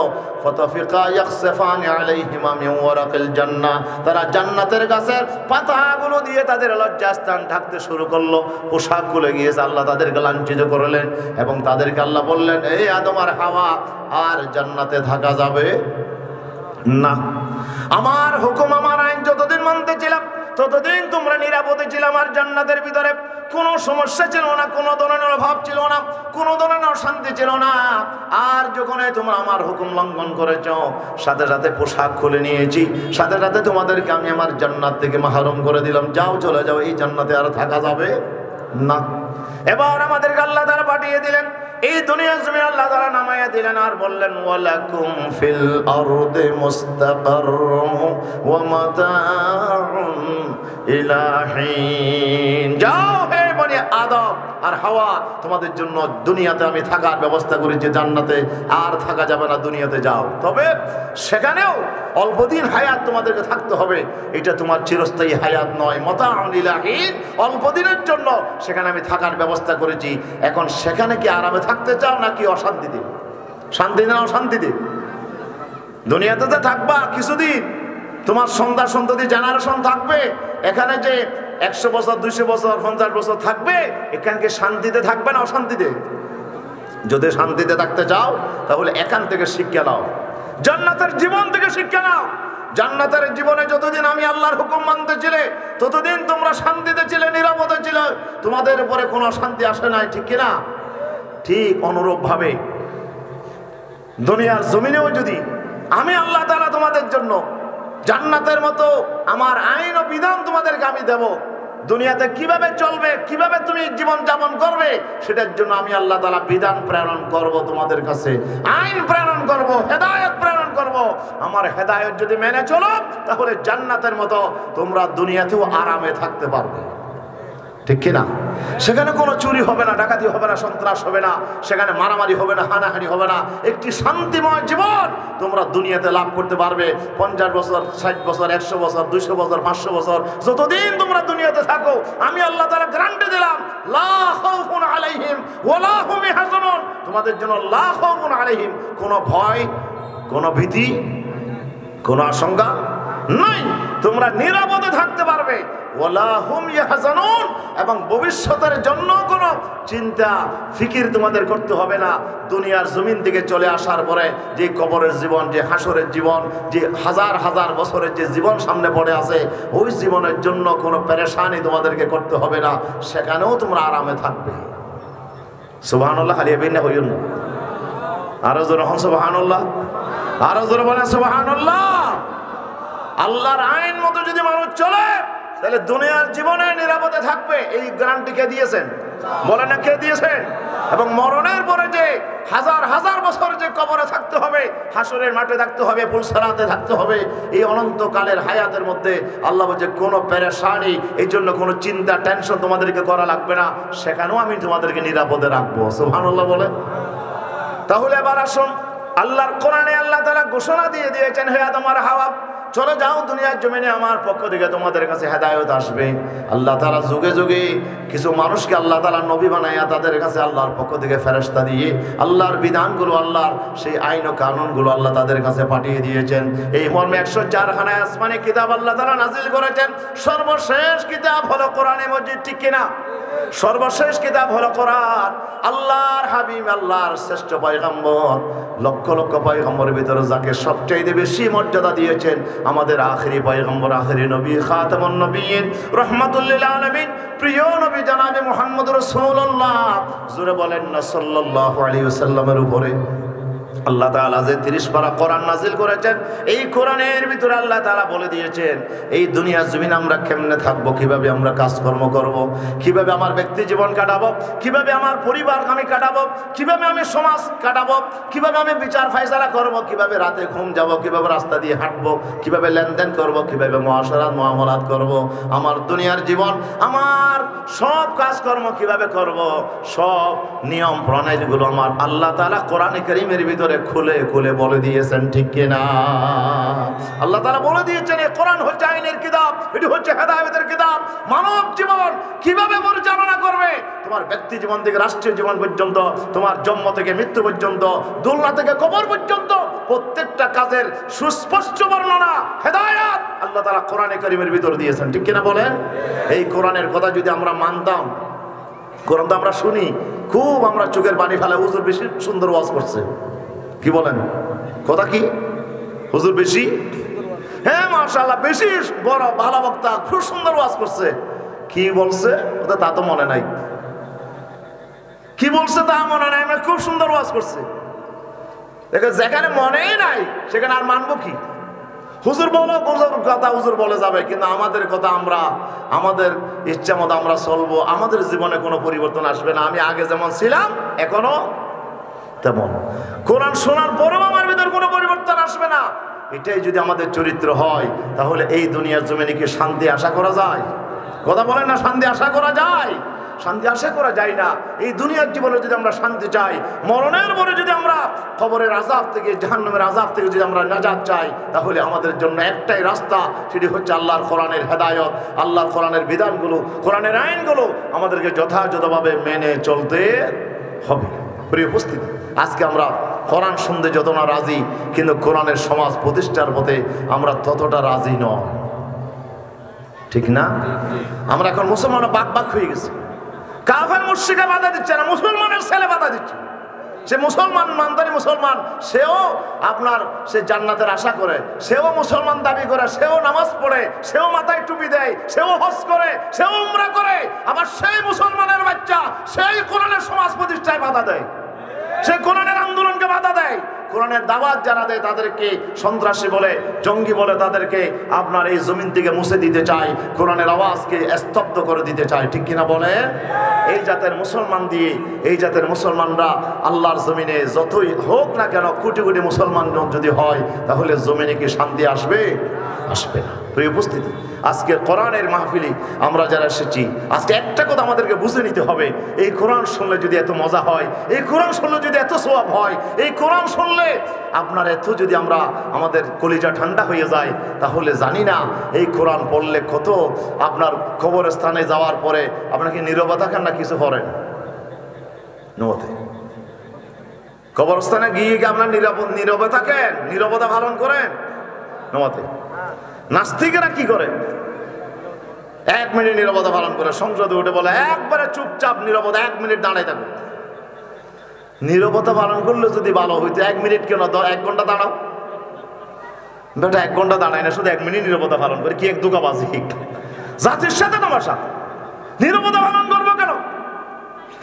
ফাতাফিকা ইয়াখসিফানি আলাইহিমা মিন ওয়ারাকিল জান্নাহ, তারা জান্নাতের গাছের পাতাগুলো দিয়ে তাদের লজ্জাস্থান ঢাকতে শুরু করলো। পোশাক খুলে গিয়েছে, আল্লাহ তাদেরকে লাঞ্ছিত করলেন এবং তাদেরকে আল্লাহ বললেন, এই আদম আর হাওয়া, আর জান্নাতে থাকা যাবে না। আমার হুকুম আমার আইন যতদিন মানতে ছিলাম ততদিন তোমরা নিরাপদে ছিলে আমার জান্নাতের ভিতরে। কোনো সমস্যা ছিল না, কোনো ধরনের অভাব ছিল না, কোনো ধরনের অশান্তি ছিল না। আর যখন তোমরা আমার হুকুম লঙ্ঘন করেছ, সাথে সাথে পোশাক খুলে নিয়েছি, সাথে সাথে তোমাদেরকে আমি আমার জান্নাত থেকে মাহরুম করে দিলাম। যাও, চলে যাও, এই জান্নাতে আর থাকা যাবে না। এবার আমাদেরকে আল্লাহ তাআলা পাঠিয়ে দিলেন এই দুনিয়ার জমিনে, আল্লাহ তাআলা নামাইয়া দিলেন আর বললেন, ওয়ালাকুম ফিল আরদি মুস্তাকাররুম ওয়া মাতাউন ইলা হিন। যাও হে বনি আদম আর হাওয়া, তোমাদের জন্য দুনিয়াতে আমি থাকার ব্যবস্থা করেছি, জান্নাতে আর থাকা যাবে না, দুনিয়াতে যাও। তবে সেখানেও অল্পদিন হায়াত তোমাদেরকে থাকতে হবে, এটা তোমার চিরস্থায়ী হায়াত নয়। মাতাউন ইলা হিন, অল্পদিনের জন্য সেখানে আমি থাকার ব্যবস্থা করেছি। এখন সেখানে কি আরামে থাকতে চাও নাকি অশান্তিতে? শান্তিতে না অশান্তিতে? দুনিয়াতে তো থাকবা কিছুদিন, তোমার সন্তান সন্ততি জেনারেশন থাকবে। এখানে যে 100 বছর 200 বছর 50 বছর থাকবে, এখানকে শান্তিতে থাকবে না অশান্তিতে? যদি শান্তিতে থাকতে চাও তাহলে এখান থেকে শিক্ষা নাও, জান্নাতের জীবন থেকে শিক্ষা নাও। জান্নাতের জীবনে যতদিন আমি আল্লাহর হুকুম মানতে ছিলে ততদিন তোমরা শান্তিতে ছিলে, নিরাপদে ছিলে, তোমাদের উপরে কোনো অশান্তি আসে নাই, ঠিক কিনা? ঠিক অনুরূপ ভাবে দুনিয়ার জমিনেও যদি আমি আল্লাহ তাআলা তোমাদের জন্য জান্নাতের মতো আমার আইন ও বিধান তোমাদেরকে আমি দেব, দুনিয়াতে কিভাবে চলবে, কিভাবে তুমি জীবন যাপন করবে, সেটার জন্য আমি আল্লাহ তাআলা বিধান প্রেরণ করব তোমাদের কাছে, আইন প্রেরণ করব, হেদায়েত প্রেরণ করব। আমার হেদায়েত যদি মেনে চলো তাহলে জান্নাতের মতো তোমরা দুনিয়াতেও আরামে থাকতে পারবে, ঠিক কিনা? সেখানে কোনো চুরি হবে না, ডাকাতি হবে না, সন্ত্রাস হবে না, সেখানে মারামারি হবে না, হানাহানি হবে না। একটি শান্তিময় জীবন তোমরা দুনিয়াতে লাভ করতে পারবে। 50 বছর 60 বছর 100 বছর 200 বছর 500 বছর যতদিন তোমরা দুনিয়াতে থাকো, আমি আল্লাহ তাআলা গ্যারান্টি দিলাম, লা খাউফুন আলাইহিম ওয়ালা হুম ইয়াহজানুন, তোমাদের জন্য লা খাউফুন আলাইহিম, কোনো ভয়, কোনো ভীতি, কোনো আশঙ্কা নাই। তোমরা নিরাপদে থাকতে পারবে, ওয়ালা হুম ইয়াহজানুন, এবং ভবিষ্যতের জন্য কোনো চিন্তা ফিকির তোমাদের করতে হবে না। দুনিয়ার জমিন থেকে চলে আসার পরে যে কবরের জীবন, যে হাসরের জীবন, যে হাজার হাজার বছরের যে জীবন সামনে পড়ে আছে, ওই জীবনের জন্য কোনো পেরেশানি তোমাদেরকে করতে হবে না, সেখানেও তোমরা আরামে থাকবে। সুবহানাল্লাহ, হালিয়া বিন না হইল না, আরো জোরে হন সুবহানাল্লাহ, আরো জোরে বলেন সুবহানাল্লাহ। আল্লাহর আইন মতো যদি মানুষ চলে তাহলে দুনিয়ার জীবনে নিরাপদে থাকবে, এই গ্যারান্টি কে দিয়েছেন? বলেন না, কে দিয়েছেন? এবং মরণের পরে যে হাজার হাজার বছর যে কবরে থাকতে হবে, হাসরের মাঠে থাকতে হবে, পুলসারাতে থাকতে হবে, এই অনন্তকালের হায়াতের মধ্যে আল্লাহ বলছে কোনো পেরেশানি, এই জন্য কোনো চিন্তা টেনশন তোমাদেরকে করা লাগবে না, সেখানেও আমি তোমাদেরকে নিরাপদে রাখবো। সুবহানাল্লাহ বলে। তাহলে এবার আসুন, আল্লাহর কোরআনে আল্লাহ তাআলা ঘোষণা দিয়ে দিয়েছেন, হে আদম আর হাওয়া, চলে যাও দুনিয়ার জমিনে, আমার পক্ষ থেকে তোমাদের কাছে হেদায়েত আসবে। আল্লাহ তাআলা যুগে যুগে কিছু মানুষকে আল্লাহ তাআলা নবী বানাইয়া তাদের কাছে আল্লাহর পক্ষ থেকে ফেরেশতা দিয়ে আল্লাহর বিধানগুলো, আল্লাহর সেই আইন ও কানুনগুলো আল্লাহ তাদের কাছে পাঠিয়ে দিয়েছেন। এই মর্মে 104 খানা আসমানি কিতাব আল্লাহ তাআলা নাজিল করেছেন। সর্বশেষ কিতাব হলো কোরআনে মজিদ, ঠিক কিনা? সর্বশেষ কিতাব হলো কোরআন। আল্লাহর হাবিব, আল্লাহর শ্রেষ্ঠ পয়গম্বর, লক্ষ লক্ষ পয়গম্বরের ভিতরে যাকে সবচেয়ে বেশি মর্যাদা দিয়েছেন আমাদের আখেরি পয়গম্বর, আখেরি নবী, খাতামুন নবিয়্যিন, রাহমাতুল লিল আলামিন, প্রিয় নবী জনাবে মুহাম্মদ রাসূলুল্লাহ, জোরে বলেন না সাল্লাল্লাহু আলাইহি ওয়াসাল্লামের উপরে আল্লাহ তাআলা যে 30 পারা কোরআন নাজিল করেছেন, এই কোরআনের ভিতরে আল্লাহ তাআলা বলে দিয়েছেন এই দুনিয়ার জমিনে আমরা কেমনে থাকবো, কিভাবে আমরা কাজকর্ম করব, কিভাবে আমার ব্যক্তি জীবন কাটাবো, কিভাবে আমার পরিবার আমি কাটাবো, কিভাবে আমি সমাজ কাটাবো, কিভাবে আমি বিচার ফায়সালা করব, কিভাবে রাতে ঘুম যাব, কিভাবে রাস্তা দিয়ে হাঁটবো, কিভাবে লেনদেন করব, কিভাবে মুআশারাত মুআমালাত করব, আমার দুনিয়ার জীবন, আমার সব কাজকর্ম কিভাবে করব, সব নিয়ম প্রণালীগুলো আমার আল্লাহ তাআলা কোরআনে কারীমের ভিতরে করে খুলে খুলে বলে দিয়েছেন, ঠিক কিনা? আল্লাহ তাআলা বলে দিয়েছেন এই কোরআন হচ্ছে আইনের কিতাব, এটি হচ্ছে হেদায়েতের কিতাব। মানব জীবন কিভাবে পরিচালনা করবে, তোমার ব্যক্তি জীবন থেকে রাষ্ট্রীয় জীবন পর্যন্ত, তোমার জন্ম থেকে মৃত্যু পর্যন্ত, দুনিয়া থেকে কবর পর্যন্ত প্রত্যেকটা কাজের সুস্পষ্ট বর্ণনা, হেদায়েত আল্লাহ তাআলা কোরআনে কারীমের ভিতর দিয়েছেন, ঠিক কিনা বলেন? এই কোরআনের কথা যদি আমরা মানতাম, কোরআন তো আমরা শুনি, খুব আমরা চোখের পানি ফেলে, হুজুর বেশি সুন্দর ওয়াজ করছে, কি বলেন? কথা কি হুজুর বেশি, হ্যাঁ মাশাআল্লাহ বেশি বড় ভালো বক্তা, খুব সুন্দর ওয়াজ করছে। কি বলছে ওটা তা তো মনে নাই, কি বলছে তা মনে নাই, আমি খুব সুন্দর ওয়াজ করছে। দেখে যেখানে মনেই নাই সেখানে আর মানবো কি? হুজুর বলো, হুজুর কথা হুজুর বলে যাবে, কিন্তু আমাদের কথা আমরা আমাদের ইচ্ছা মতো আমরা চলবো, আমাদের জীবনে কোনো পরিবর্তন আসবে না। আমি আগে যেমন ছিলাম এখনো তেমন। কোরআন শোনার পরেও আমার ভিতর কোনো পরিবর্তন আসবে না। এটাই যদি আমাদের চরিত্র হয়, তাহলে এই দুনিয়ার জমিনে কি শান্তি আশা করা যায়? কথা বলেন না, শান্তি আশা করা যায়? শান্তি আশা করা যায় না। এই দুনিয়ার জীবনে যদি আমরা শান্তি চাই, মরণের পরে যদি আমরা কবরের আযাব থেকে, জাহান্নামের আযাব থেকে যদি আমরা নাজাত চাই, তাহলে আমাদের জন্য একটাই রাস্তা, সেটি হচ্ছে আল্লাহর কোরআনের হেদায়েত, আল্লাহর কোরআনের বিধানগুলো, কোরআনের আইনগুলো আমাদেরকে যথাযথভাবে মেনে চলতে হবে। প্রিয় উপস্থিতি, আজকে আমরা কোরআন শুনতে যত না রাজি, কিন্তু কোরআনের সমাজ প্রতিষ্ঠার পথে আমরা ততটা রাজি নয়, ঠিক না? আমরা এখন মুসলমান বাক হয়ে গেছি। কাফের মুশরিকরা বাধা দিচ্ছে না, মুসলমানের ছেলে বাধা দিচ্ছে। সে মুসলমান, মানদারি মুসলমান, সেও আপনার সে জান্নাতের আশা করে, সেও মুসলমান দাবি করে, সেও নামাজ পড়ে, সেও মাথায় টুপি দেয়, সেও হজ করে, সেও উমরা করে। আবার সেই মুসলমানের বাচ্চা সেই কোরআনের সমাজ প্রতিষ্ঠায় বাধা দেয়, সে কোরআনের আন্দোলনকে বাধা দেয়। কোরআনের দাওয়াত যারা দেয় তাদেরকে সন্ত্রাসী বলে, জঙ্গি বলে, তাদেরকে আপনার এই জমিন থেকে মুছে দিতে চায়, কোরআনের আওয়াজকে স্তব্ধ করে দিতে চায়, ঠিক কিনা বলেন? এই জাতের মুসলমান দিয়ে, এই জাতের মুসলমানরা আল্লাহর জমিনে যতই হোক না কেন, কোটি কোটি মুসলমান যদি হয়, তাহলে জমিনে কি শান্তি আসবে? আসবে না। প্রিয় উপস্থিতি, আজকে কোরআনের মাহফিলে আমরা যারা এসেছি, আজকে একটা কথা আমাদেরকে বুঝে নিতে হবে, এই কোরআন শুনলে যদি এত মজা হয়, এই কোরআন শুনলে যদি এত সওয়াব হয়, এই কোরআন শুনলে আপনার এত যদি আমরা আমাদের কলিজা ঠান্ডা হয়ে যায়, তাহলে জানি না এই কোরআন পড়লে কত আপনার কবরস্থানে যাওয়ার পরে আপনাকে নীরবতা থাকেন না কিছু করেন নমতে, কবরস্থানে গিয়ে কি আপনার নীরবে থাকেন, নীরবতা পালন করেন নমতে? নাস্তিকেরা কি করে? 1 মিনিট নীরবতা পালন করে, সংসদে উঠে বলে একবারে চুপচাপ নীরবতা, 1 মিনিট দাঁড়ায় থাকো। নীরবতা পালন করলে যদি ভালো হইতো, 1 মিনিট কেন, 1 ঘন্টা দাঁড়াও। বেটা 1 ঘন্টা দাঁড়ায় না, শুধু 1 মিনিট নীরবতা পালন করে কি এক দুকাবাজি? জাতির সাথে তামাশা। নীরবতা পালন করবো কেন?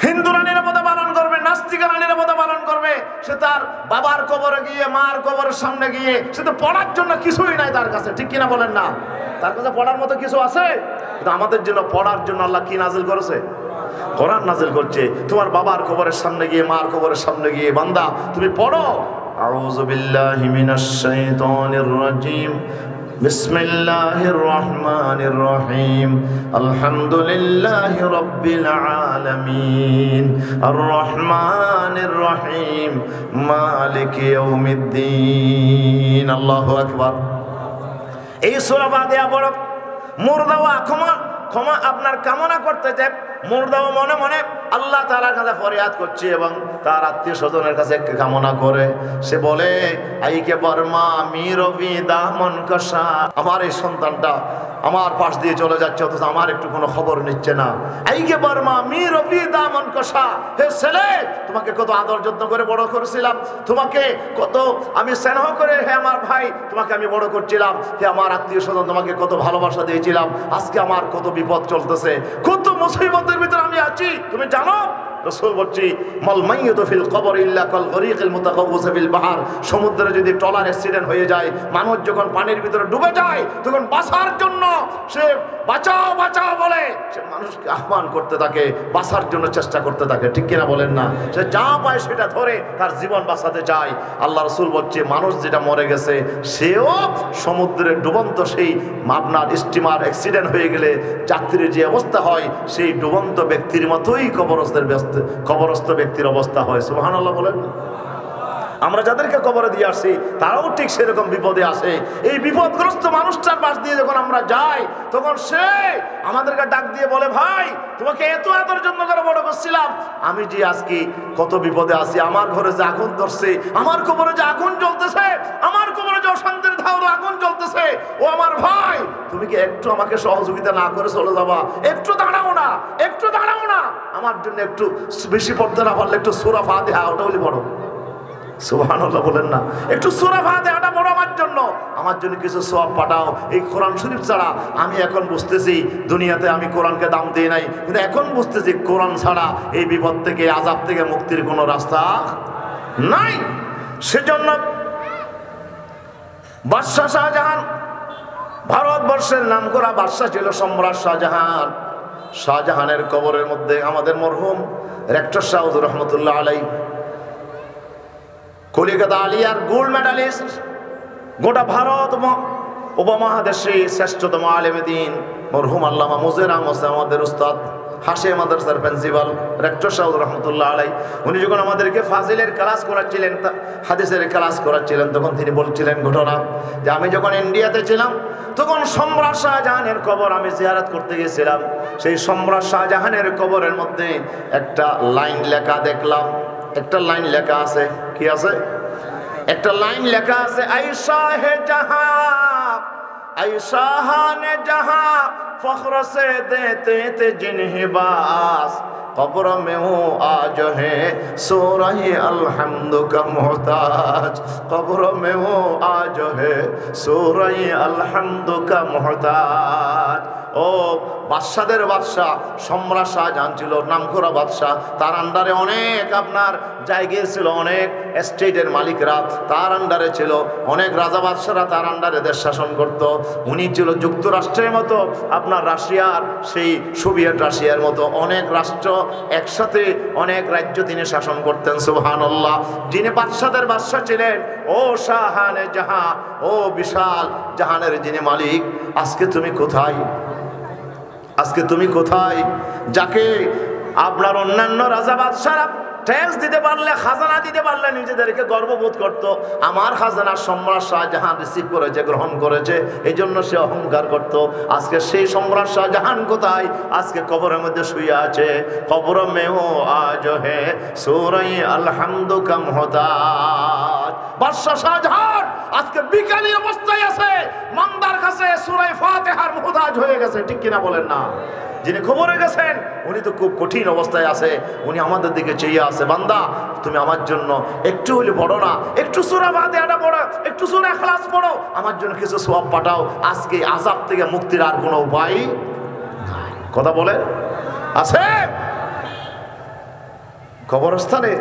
হিন্দুরা নিরাপত্তা পালন করবে, নাস্তিকেরা নিরাপত্তা পালন করবে। সে তার বাবার কবরে গিয়ে, মার কবরের সামনে গিয়ে, সে তো পড়ার জন্য কিছুই নাই তার কাছে, ঠিক কিনা বলেন না? তার কাছে পড়ার মতো কিছু আছে? কিন্তু আমাদের জন্য পড়ার জন্য আল্লাহ কি নাজিল করেছে? কোরআন নাজিল করছে। তোমার বাবার কবরের সামনে গিয়ে, মার কবরের সামনে গিয়ে, বান্দা তুমি পড়ো, আউযু বিল্লাহি মিনাশ শাইতানির রাজিম, বিসমিল্লাহির রহমানির রহিম, আলহামদুলিল্লাহি রাব্বিল আলামিন, আর রহমানির রহিম, মালিকি ইয়াউমিদ্দিন। আল্লাহু আকবার। এই সূরা ফাতিহা পড়ো, মুর্দাওয়া ক্ষমা আপনার কামনা করতে চায়, মুর্দাও মনে মনে আল্লাহ তাআলার কাছে ফরিয়াদ করছে এবং তার আত্মীয় স্বজনের কাছে কামনা করে। সে বলে, আইকে বর্মা মিরবি দামন কষা, আমার এই সন্তানটা আমার পাশ দিয়ে চলে যাচ্ছে, অথচ আমার একটু কোনো খবর নিচ্ছে না। আইকে বর্মা মিরবি দামন কষা, হে ছেলে, তোমাকে কত আদর যত্ন করে বড় করেছিলাম, তোমাকে কত আমি স্নেহ করে, হে আমার ভাই, তোমাকে আমি বড় করছিলাম, হে আমার আত্মীয় স্বজন, তোমাকে কত ভালোবাসা দিয়েছিলাম, আজকে আমার কত বিপদ চলতেছে, কত মুসিবতের ভিতরে আমি আছি, তুমি জানো? রাসূল বলছি, মাল মাইয়িতু ফিল কবর ইল্লা কাল গরীকিল মুতাকাওয়িস ফিল বাহর। সমুদ্রে যদি ট্রলার অ্যাক্সিডেন্ট হয়ে যায়, মানুষ যখন পানির ভিতরে ডুবে যায়, তখন বাঁচার জন্য সে বাঁচাও বাঁচাও বলে সে মানুষকে আহ্বান করতে থাকে, বাঁচার জন্য চেষ্টা করতে থাকে, ঠিক কিনা বলেন না? সে যা পায় সেটা ধরে তার জীবন বাঁচাতে চায়। আল্লাহ রাসূল বলছে, মানুষ যেটা মরে গেছে, সেও সমুদ্রে ডুবন্ত সেই আপনার স্টিমার অ্যাক্সিডেন্ট হয়ে গেলে যাত্রীর যে অবস্থা হয়, সেই ডুবন্ত ব্যক্তির মতোই কবরস্থ ব্যক্তির অবস্থা হয়। সুবহানাল্লাহ বলেন। আমরা যাদেরকে কবরে দিয়ে আসি তারাও ঠিক সেরকম বিপদে আসে। এই বিপদগ্রস্ত মানুষটার পাশ দিয়ে যখন আমরা যাই তখন সে আমাদেরকে ডাক দিয়ে বলে, ভাই তোমাকে এত আদর যত্ন করে বড় করছিলাম, আমি যে আজকে কত বিপদে আছি, আমার ঘরে যে আগুন ধরছে, আমার কবরে যে আগুন জ্বলতেছে, আমার কবরে যে অশান্তির ধাওয়া আগুন জ্বলতেছে, ও আমার ভাই তুমি কি একটু আমাকে সহযোগিতা না করে চলে যাবা? একটু দাঁড়াও না, একটু দাঁড়াও না, আমার জন্য একটু বেশি পড়তে না পারলে একটু সূরা ফাতিহা ওটা বলি পড়ো। সুবহানাল্লাহ বলেন না, একটু সূরা ফাতিহাটা পড়ো আমার জন্য কিছু সওয়াব পাঠাও। এই কোরআন শরীফ ছাড়া আমি এখন বুঝতেছি দুনিয়াতে আমি কোরআনকে দাম দিই নাই, কিন্তু এখন বুঝতেছি কোরআন ছাড়া এই বিপদ থেকে আযাব থেকে মুক্তির কোনো রাস্তা নাই। সেজন্য বাদশাহ শাহজাহান, ভারতবর্ষের নামকরা বাদশাহ ছিল সম্রাট শাহজাহান। শাহজাহানের কবরের মধ্যে আমাদের মরহুম রেক্টর সাউদ রহমতুল্লাহ আলাই, কলিকাতা আলিয়ার গোল্ড মেডালিস্ট, গোটা ভারত উপমহাদেশে শ্রেষ্ঠতম আলেমে দ্বীন মরহুম আল্লামা মুজির আহমদ আমাদের উস্তাদ, হাশিম মাদ্রাসার প্রিন্সিপাল রেক্টর সাউদ রহমতুল্লাহ আলাই, উনি যখন আমাদেরকে ফাজিলের ক্লাস করাচ্ছিলেন, হাদিসের ক্লাস করাচ্ছিলেন, তখন তিনি বলছিলেন ঘটনা যে আমি যখন ইন্ডিয়াতে ছিলাম তখন সম্রাট শাহজাহানের কবর আমি জিয়ারত করতে গেছিলাম। সেই সম্রাট শাহজাহানের কবরের মধ্যে একটা লাইন লেখা দেখলাম, একটা লাইন লেখা আছে, কি আছে? একটা লাইন লেখা আছে, আয়েশা হে জাহাঁ, আয়েশা নে জাহাঁ ফখর সে দেতে তে জিনহি বাস, কবর মে হো আজ হে সো রহে আলহামদু কা মুহতাজ, কবর মে হো আজ হে সো রহে আলহামদু কা মুহতাজ। ও বাদশাদের বাদশাহ সম্রাট শাহজাহান ছিল নামকরা বাদশাহ, তার আন্ডারে অনেক আপনার জায়গা ছিল, অনেক এস্টেটের মালিকরা তার আন্ডারে ছিল, অনেক রাজা বাদশাহরা তার আন্ডারে দেশ শাসন করত। উনি ছিল যুক্তরাষ্ট্রের মতো আপনার রাশিয়ার, সেই সোভিয়েত রাশিয়ার মতো অনেক রাষ্ট্র একসাথে অনেক রাজ্য তিনি শাসন করতেন। সুবহানাল্লাহ। যিনি বাদশাদের বাদশাহ ছিলেন, ও শাহানে জাহাঁ, ও বিশাল জাহানের যিনি মালিক, আজকে তুমি কোথায়? আজকে তুমি কোথায়? যাকে আপনার অন্যান্য রাজা বাদশাহরা ট্যাক্স দিতে পারলে, খাজানা দিতে পারলে নিজেদেরকে গর্ববোধ করত, আমার খাজানা সম্রাট শাহজাহান রিসিভ করেছে, গ্রহণ করেছে, এই জন্য সে অহংকার করত। আজকে সেই সম্রাট শাহজাহান কোথায়? আজকে কবরের মধ্যে শুয়ে আছে। কবর মে হো আজ হে সূরায়ে আলহামদু কা মুহতাজ। বাদশাহ শাহজাহান আজকে বিকালী অবস্থায় আছে, মান্দার কাছে সূরা ফাতিহার মুহতাজ হয়ে গেছে, ঠিক কিনা বলেন না? যিনি খবরে গেছেন উনি তো খুব কঠিন অবস্থায় আছে, উনি আমাদের দিকে চেয়ে আছে, বান্দা তুমি আমার জন্য একটু হলে পড়ো না, একটু সূরা ফাতিহাটা পড়ো, একটু সূরা ইখলাস পড়ো, আমার জন্য কিছু সওয়াব পাঠাও। আজকে আযাব থেকে মুক্তির আর কোনো উপায় নাই। কথা বলে আছে? কবরস্থানে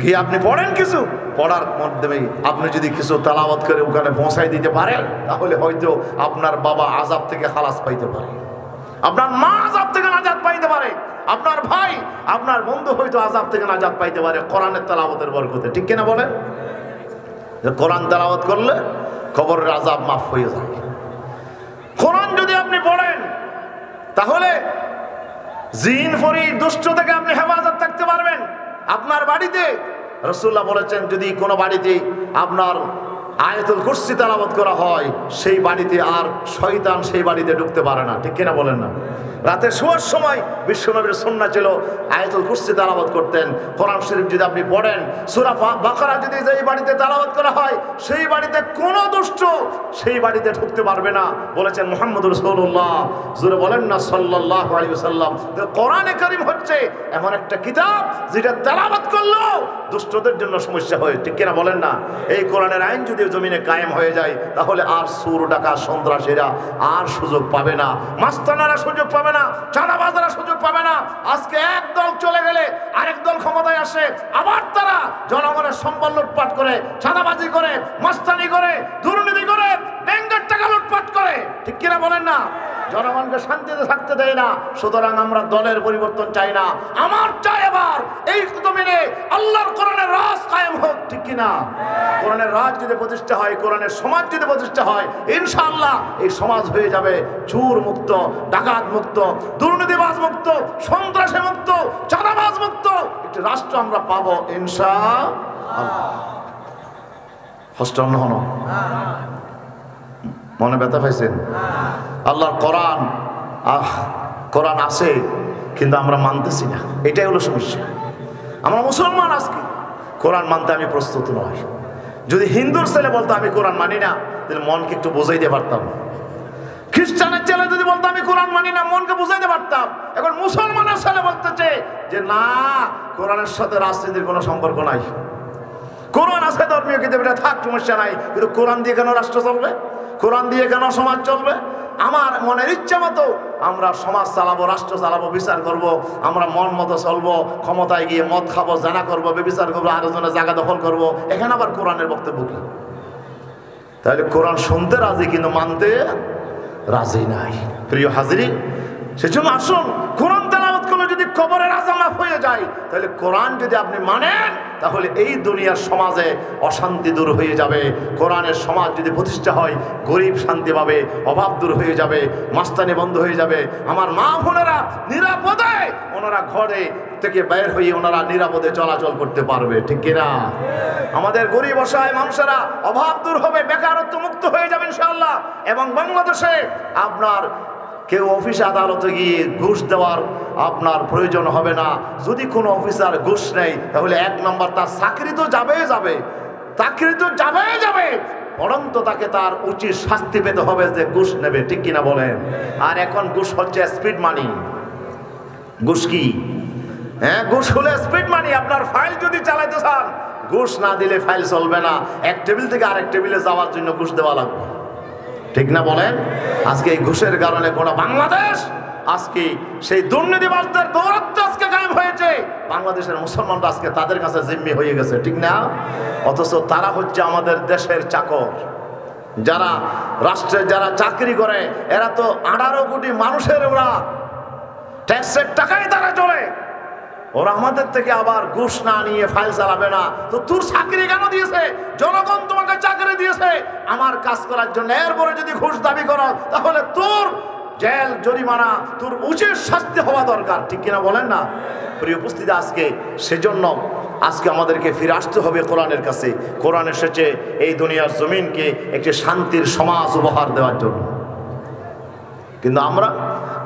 গিয়ে আপনি পড়েন, কিছু পড়ার মাধ্যমে আপনি যদি কিছু তেলাওয়াত করে ওখানে পৌঁছাই দিতে পারেন, তাহলে হয়তো আপনার বাবা আযাব থেকে খালাস পাইতে পারে, আপনার মা আযাব থেকে নাজাত পাইতে পারে, আপনার ভাই, আপনার বন্ধু হয়তো আযাব থেকে নাজাত পাইতে পারে কোরআনের তেলাওয়াতের বরকতে, ঠিক কিনা বলেন? কোরআন তেলাওয়াত করলে কবরের আযাব মাফ হয়ে যায়। কোরআন যদি আপনি পড়েন তাহলে জিন ফরি দুষ্ট থেকে আপনি হেফাজত থাকতে পারবেন। আপনার বাড়িতে রাসূলুল্লাহ বলেছেন, যদি কোনো বাড়িতে আপনার আয়াতুল কুরসি তেলাওয়াত করা হয়, সেই বাড়িতে আর শয়তান সেই বাড়িতে ঢুকতে পারে না, ঠিক কিনা বলেন না? রাতে শোয়ার সময় বিশ্বনবীর সুন্নাহ ছিল আয়াতুল কুরসি তেলাওয়াত করতেন। কোরআন শরীফ যদি আপনি পড়েন, সূরা বাকারা যদি যেই বাড়িতে তেলাওয়াত করা হয়, সেই বাড়িতে কোনো দুষ্ট সেই বাড়িতে ঢুকতে পারবে না, বলেছেন মুহাম্মদুর রাসূলুল্লাহ। জোরে বলেন না সাল্লাল্লাহু আলাইহি ওয়াসাল্লাম। কোরআনে কারীম হচ্ছে এমন একটা কিতাব যেটা তেলাওয়াত করলো দুষ্টদের জন্য সমস্যা হয়, ঠিক কিনা বলেন না? এই কোরআনের আইন যদি জমিনে কায়েম হয়ে যায়, তাহলে আর চোর ডাকাত সন্ত্রাসীরা আর সুযোগ পাবে না, মাস্তানারা সুযোগ পাবে না, চাঁদাবাজরা সুযোগ পাবে না। আজকে এক দল চলে গেলে আরেক দল ক্ষমতায় আসে, আবার তারা জনগণের সম্পদ লুটপাট করে, চাঁদাবাজি করে, মাস্তানি করে, দুর্নীতি করে, ব্যাংকের টাকা লুটপাট করে, ঠিক কিনা বলেন না? জনগণকে শান্তিতে থাকতে দেয় না। সুতরাং আমরা দলের পরিবর্তন চাই না, আমার চাই এবার এই জমিনে আল্লাহর কোরআনের রাজ কায়েম হোক, ঠিক কিনা? কোরআনের রাজ যদি প্রতিষ্ঠা হয়, কোরআনের সমাজ যদি প্রতিষ্ঠা হয়, ইনশাআল্লাহ এই সমাজ হয়ে যাবে চোর মুক্ত, ডাকাত মুক্ত, দুর্নীতিবাজ মুক্ত, সন্ত্রাসী মুক্ত, চাঁদাবাজ মুক্ত একটি রাষ্ট্র আমরা পাবো ইনশাআল্লাহ। কষ্ট হন, মনে ব্যথা পাইছেন? আল্লাহর কোরআন, কোরআন আছে কিন্তু আমরা মানতেছি না, এটাই হলো সমস্যা। আমরা মুসলমান, আজকে কোরআন মানতে আমি প্রস্তুত নই। যদি হিন্দুর ছেলে বলতো আমি কোরআন মানি না, তাহলে মনকে একটু বুঝাইতে পারতাম। খ্রিস্টানের ছেলে যদি বলতো আমি কোরআন মানি না, মনকে বুঝাইতে পারতাম। এখন মুসলমানের ছেলে বলতেছে যে না, কোরআনের সাথে রাজনীতির কোনো সম্পর্ক নাই, কোরআন আছে ধর্মীয় কিতাবে থাক, সমস্যা নাই, কিন্তু কোরআন দিয়ে কেন রাষ্ট্র চলবে? কোরআন দিয়ে কেন সমাজ চলবে? আমার মনের ইচ্ছা মতো আমরা সমাজ চালাবো, রাষ্ট্র চালাবো, বিচার করব, আমরা মন মতো চলবো, ক্ষমতায় গিয়ে মদ খাবো, জানা করবো, বিচার করবো, আরেকজনের জায়গা দখল করবো, এখানে আবার কোরআনের বক্তব্য কি? তাহলে কোরআন শুনতে রাজি কিন্তু মানতে রাজি নাই। প্রিয় হাজিরিন, সেজন্য আসুন, কোরআন তেলাওয়াত করলে যদি কবরের আযাব মাফ হয়ে যায়, তাহলে কোরআন যদি আপনি মানেন, তাহলে এই দুনিয়ার সমাজে অশান্তি দূর হয়ে যাবে। কোরআনের সমাজ যদি প্রতিষ্ঠা হয়, গরিব শান্তি পাবে, অভাব দূর হয়ে যাবে, মাস্তানি বন্ধ হয়ে যাবে। আমার মা বোনেরা নিরাপদে ওনারা ঘরে থেকে বের হয়ে ওনারা নিরাপদে চলাচল করতে পারবে, ঠিক কিনা? আমাদের গরিব অসহায় মানুষেরা অভাব দূর হবে, বেকারত্ব মুক্ত হয়ে যাবে ইনশাআল্লাহ। এবং বাংলাদেশে আপনার কেউ অফিসে আদালতে গিয়ে ঘুষ দেওয়ার আপনার প্রয়োজন হবে না। যদি কোনো অফিসার ঘুষ নেয়, তাহলে এক নম্বর তার চাকরি তো যাবেই যাবে, চাকরি তো যাবেই যাবে, বরঞ্চ তাকে তার উচিত শাস্তি পেতে হবে যে ঘুষ নেবে, ঠিক কিনা বলেন? আর এখন ঘুষ হচ্ছে স্পিড মানি। ঘুষ কি? হ্যাঁ, ঘুষ হলে স্পিড মানি। আপনার ফাইল যদি চালাইতে চান, ঘুষ না দিলে ফাইল চলবে না। এক টেবিল থেকে আরেক টেবিলে যাওয়ার জন্য ঘুষ দেওয়া লাগবে, ঠিক না বলেন? আজকে এই ঘুষের কারণে গোটা বাংলাদেশ আজকে সেই দুর্নীতিবাজদের দৌরাত্ম্য আজকে কায়েম হয়েছে। বাংলাদেশের মুসলমানরা আজকে তাদের কাছে জিম্মি হয়ে গেছে, ঠিক না? অথচ তারা হচ্ছে আমাদের দেশের চাকর। যারা রাষ্ট্রে যারা চাকরি করে, এরা তো 18 কোটি মানুষের ওরা ট্যাক্সের টাকায় তারা চলে। ওরা আমাদের থেকে আবার ঘুষ না নিয়ে ফাইল চালাবে না। তো তোর চাকরি কেন দিয়েছে? জনগণ তোমাকে চাকরি দিয়েছে আমার কাজ করার জন্য। এরপরে যদি ঘুষ দাবি করো, তাহলে তোর জেল, জরিমানা, তোর উচিত শাস্তি হওয়া দরকার, ঠিক কিনা বলেন না? প্রিয় উপস্থিতি, আজকে সেজন্য আজকে আমাদেরকে ফিরে আসতে হবে কোরআনের কাছে। কোরআন এসেছে এই দুনিয়ার জমিনকে একটি শান্তির সমাজ উপহার দেওয়ার জন্য। কিন্তু আমরা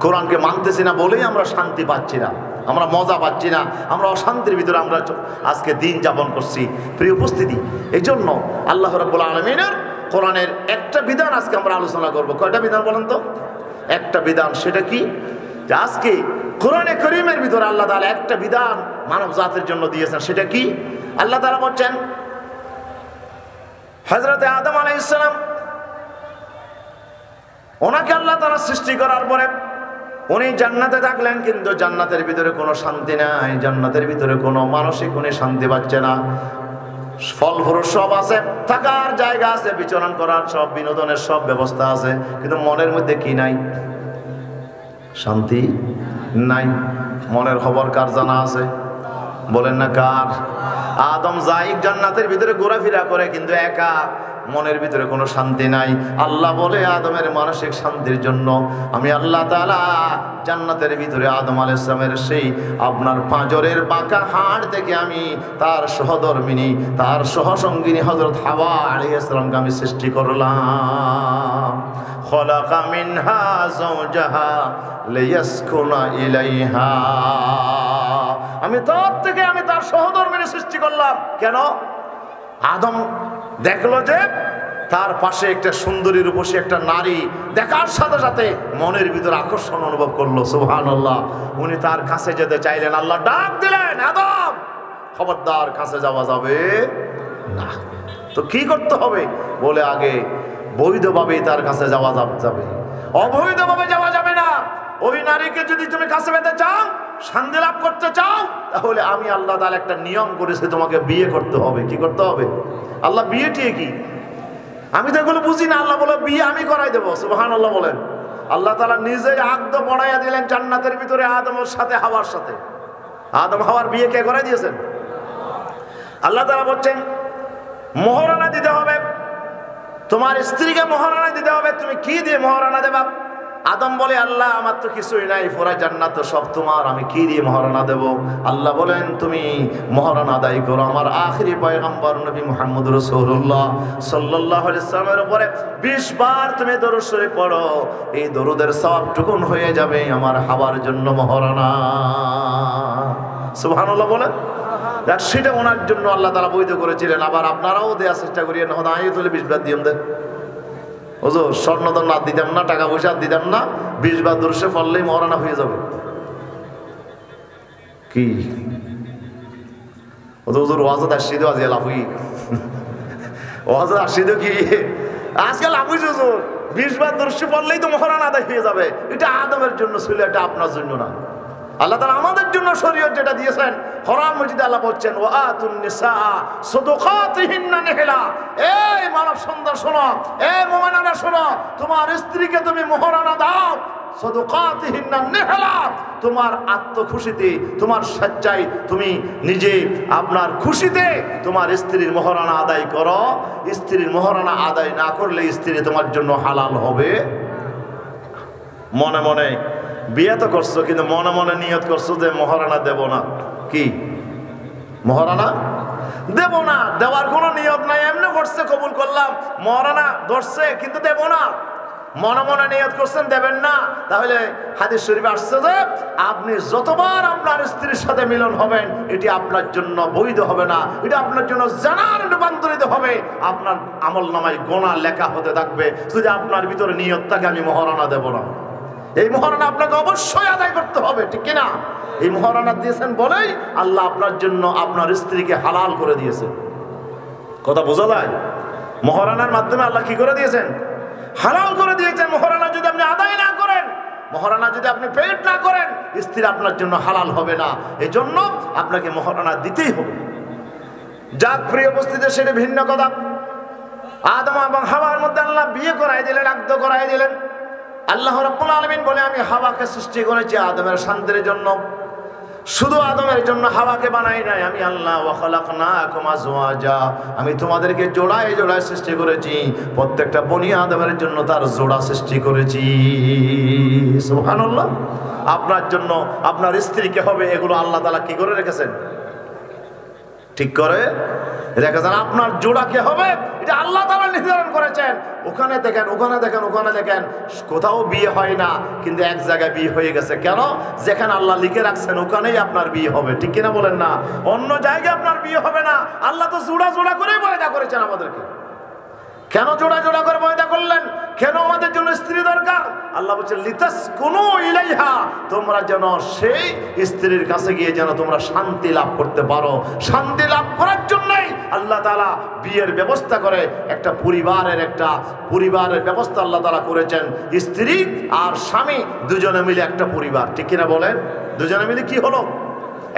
কোরআনকে মানতেছি না বলেই আমরা শান্তি পাচ্ছি না, আমরা মজা পাচ্ছি না, আমরা অশান্তির ভিতরে আমরা আজকে দিন যাপন করছি। প্রিয় উপস্থিতি, এই জন্য আল্লাহ রাব্বুল আলামিনের কোরআনের একটা বিধান আজকে আমরা আলোচনা করব। কয়টা বিধান বলেন তো? একটা বিধান। সেটা কি? যে আজকে কোরআনে কারীমের ভিতরে আল্লাহ তাআলা একটা বিধান মানব জাতির জন্য দিয়েছেন। সেটা কি? আল্লাহ তাআলা বলছেন, হযরত আদম আলাইহিস সালাম, ওনাকে আল্লাহ তাআলা সৃষ্টি করার পরে উনি জান্নাতে থাকলেন, কিন্তু জান্নাতের ভিতরে কোনো শান্তি নাই, জান্নাতের ভিতরে কোনো মানসিক উনি শান্তি পাচ্ছে না। ফল ফ্রুট সব আছে, থাকার জায়গা আছে, বিচরণ করার সব বিনোদনের সব ব্যবস্থা আছে, কিন্তু মনের মধ্যে কি নাই? শান্তি নাই। মনের খবর কার জানা আছে? বলেন না কার? আদম যাই জান্নাতের ভিতরে ঘোরাফেরা করে, কিন্তু একা, মনের ভিতরে কোনো শান্তি নাই। আল্লাহ বলে আদমের মানসিক শান্তির জন্য আমি আল্লাহ তাআলা জান্নাতের ভিতরে আদম আলাইহিস সালামের সেই আপনার পাঁজরের বাঁকা হাড় থেকে আমি তার সহধর্মিনী, তার সহসঙ্গিনী হযরত হাওয়া আলাইহিস সালামকে আমি সৃষ্টি করলাম। খলাকা মিনহা যাওজাহা লিয়াসকুনা ইলাইহা। আমি তার থেকে আমি তার সহধর্মিনী সৃষ্টি করলাম। কেন? আদম দেখলো যে তার পাশে একটা সুন্দরী রূপসী একটা নারী, দেখার সাথে সাথে মনের ভিতরে আকর্ষণ অনুভব করলো। সুবহানাল্লাহ। উনি তার কাছে যেতে চাইলেন, আল্লাহ ডাক দিলেন, আদম খবরদার, কাছে যাওয়া যাবে না। তো কি করতে হবে? বলে আগে বৈধভাবে তার কাছে যাওয়া যাবে, অবৈধভাবে যাওয়া যাবে না। ওই নারীকে যদি তুমি কাছে পেতে চাও, শান্তি লাভ করতে চাও, তাহলে আমি আল্লাহ তাআলা একটা নিয়ম করেছি, তোমাকে বিয়ে করতে হবে। কি করতে হবে? আল্লাহ বিয়ে টিয়ে কি? আমি তো এগুলো বুঝি না। আল্লাহ বলে বিয়ে আমি করাই দেবো। সুবহানাল্লাহ বলেন। আল্লাহ তাআলা নিজেই আকদ পড়াইয়া দিলেন জান্নাতের ভিতরে আদমের সাথে হাওয়ার সাথে। আদম হাওয়ার বিয়ে কে করে দিয়েছেন? আল্লাহ তাআলা বলছেন মোহরানা দিতে হবে, তোমার স্ত্রীকে মোহরানা দিতে হবে। তুমি কি দিয়ে মোহরানা দেবা? আদম বলে আল্লাহ আমার তো কিছুই নাই, পুরা জান্নাত তো সব তোমার, আমি কি দিয়ে মোহরানা দেব? আল্লাহ বলেন তুমি মোহরানা আদায় করো আমার আখিরি পয়গম্বর নবী মুহাম্মদ রাসূলুল্লাহ সাল্লাল্লাহু আলাইহি ওয়াসাল্লামের উপরে 20 বার তুমি দরুদ শরীফ পড়ো, এই দরুদের সওয়াব টুকুন হয়ে যাবে আমার হাওয়ার জন্য মোহরানা। সুবহানাল্লাহ বলেন। দেখ সেটা ওনার জন্য আল্লাহ তাআলা বৈধ করেছিলেন। আবার আপনারাও দেওয়ার চেষ্টা করিয়েন, না আয় তুলে 20 বার দিয়ম দেখ হুজুর, স্বর্ণ তো না দিতাম না, টাকা পয়সা দিতাম না, 20 বার দরুদ পড়লেই মোহরানা হয়ে যাবে। কি হুজুর ওয়াজত আসছি তো আজকে লাফুই, ওয়াজত আসছি তো কি আজকে লাফুই হুজুর, 20 বার দরুদ পড়লেই তো মোহরানা আদায় হয়ে যাবে। এটা আদমের জন্য ছিল, এটা আপনার জন্য না। আল্লাহ তাআলা আমাদের জন্য শরীয়ত যেটা দিয়েছেন, কোরআন মজিদে আল্লাহ বলছেন ওয়া আতুন নিসা সাদাকাতিহিন্না নিহলা। এই মানব সুন্দর শোনো, এই মুমিনারা শোনো, তোমার স্ত্রীকে তুমি মোহরানা দাও সাদাকাতিহিন্না নিহলা, তোমার আত্মখুশিতে, তোমার স্বেচ্ছায় তুমি নিজে আপনার খুশিতে তোমার স্ত্রীর মোহরানা আদায় করো। স্ত্রীর মোহরানা আদায় না করলে স্ত্রী তোমার জন্য হালাল হবে। মনে মনে বিয়ে তো করছো, কিন্তু মনে মনে নিয়ত করছো যে মোহরানা দেব না। কি মোহরানা দেব না, দেওয়ার কোনো নিয়ত নাই, এমনি করছে কবুল করলাম, মোহরানা ধরছে কিন্তু দেব না, মনে মনে নিয়ত করছেন দেবেন না। তাহলে হাদিস শরীফে আসছে যে আপনি যতবার আপনার স্ত্রীর সাথে মিলন হবেন এটি আপনার জন্য বৈধ হবে না, এটা আপনার জন্য জানার রূপান্তরিত হবে, আপনার আমলনামায় গোনা লেখা হতে থাকবে যদি আপনার ভিতরে নিয়ত থাকে আমি মোহরানা দেব না। এই মোহরানা আপনাকে অবশ্যই আদায় করতে হবে, ঠিক কিনা? এই মোহরানা দিয়েছেন বলেই আল্লাহ আপনার জন্য আপনার স্ত্রীকে হালাল করে দিয়েছেন। কথা বোঝা যায়? মোহরানার মাধ্যমে আল্লাহ কি করে দিয়েছেন? হালাল করে দিয়েছেন। মোহরানা যদি আপনি আদায় না করেন, মোহরানা যদি আপনি পেড না করেন, স্ত্রী আপনার জন্য হালাল হবে না। এই জন্য আপনাকে মোহরানা দিতেই হবে। যাক প্রিয় উপস্থিতি, সেটা ভিন্ন কথা। আদম এবং হাওয়ার মধ্যে আল্লাহ বিয়ে করাই দিলেন, আকদ করাই দিলেন। আল্লাহ রাব্বুল আলামিন বলে আমি হাওয়াকে সৃষ্টি করেছি আদমের শান্তির জন্য, শুধু আদমের জন্য হাওয়াকে বানাই নাই। আমি আল্লাহ ওয়া খালাকনাকুম আজওয়াজা, আমি তোমাদেরকে জোড়ায় জোড়ায় সৃষ্টি করেছি, প্রত্যেকটা বনি আদমের জন্য তার জোড়া সৃষ্টি করেছি। সুবহানাল্লাহ। আপনার জন্য আপনার স্ত্রীকে হবে, এগুলো আল্লাহ তাআলা কি করে রেখেছেন? ঠিক করে রেখেছেন। আপনার জোড়া কে হবে এটা আল্লাহ তাআলা নির্ধারণ করেছেন। ওখানে দেখেন, ওখানে দেখেন, ওখানে দেখেন, কোথাও বিয়ে হয় না, কিন্তু এক জায়গায় বিয়ে হয়ে গেছে। কেন? যেখানে আল্লাহ লিখে রাখছেন ওখানেই আপনার বিয়ে হবে, ঠিক কিনা বলেন না? অন্য জায়গায় আপনার বিয়ে হবে না। আল্লাহ তো জোড়া জোড়া করে পয়দা করেছেন আমাদেরকে। কেন জোড়া জোড়া করে পয়দা করলেন? কেন আমাদের জন্য স্ত্রী দরকার? আল্লাহ বলছেন লিতাসকুনু ইলাইহা, তোমরা যেন সেই স্ত্রীর কাছে গিয়ে যেন তোমরা শান্তি লাভ করতে পারো। শান্তি লাভ করার জন্যই আল্লাহ তাআলা বিয়ের ব্যবস্থা করে, একটা পরিবারের ব্যবস্থা আল্লাহ তাআলা করেছেন। স্ত্রী আর স্বামী দুজনে মিলে একটা পরিবার, ঠিক কিনা বলেন? দুজনে মিলে কি হলো?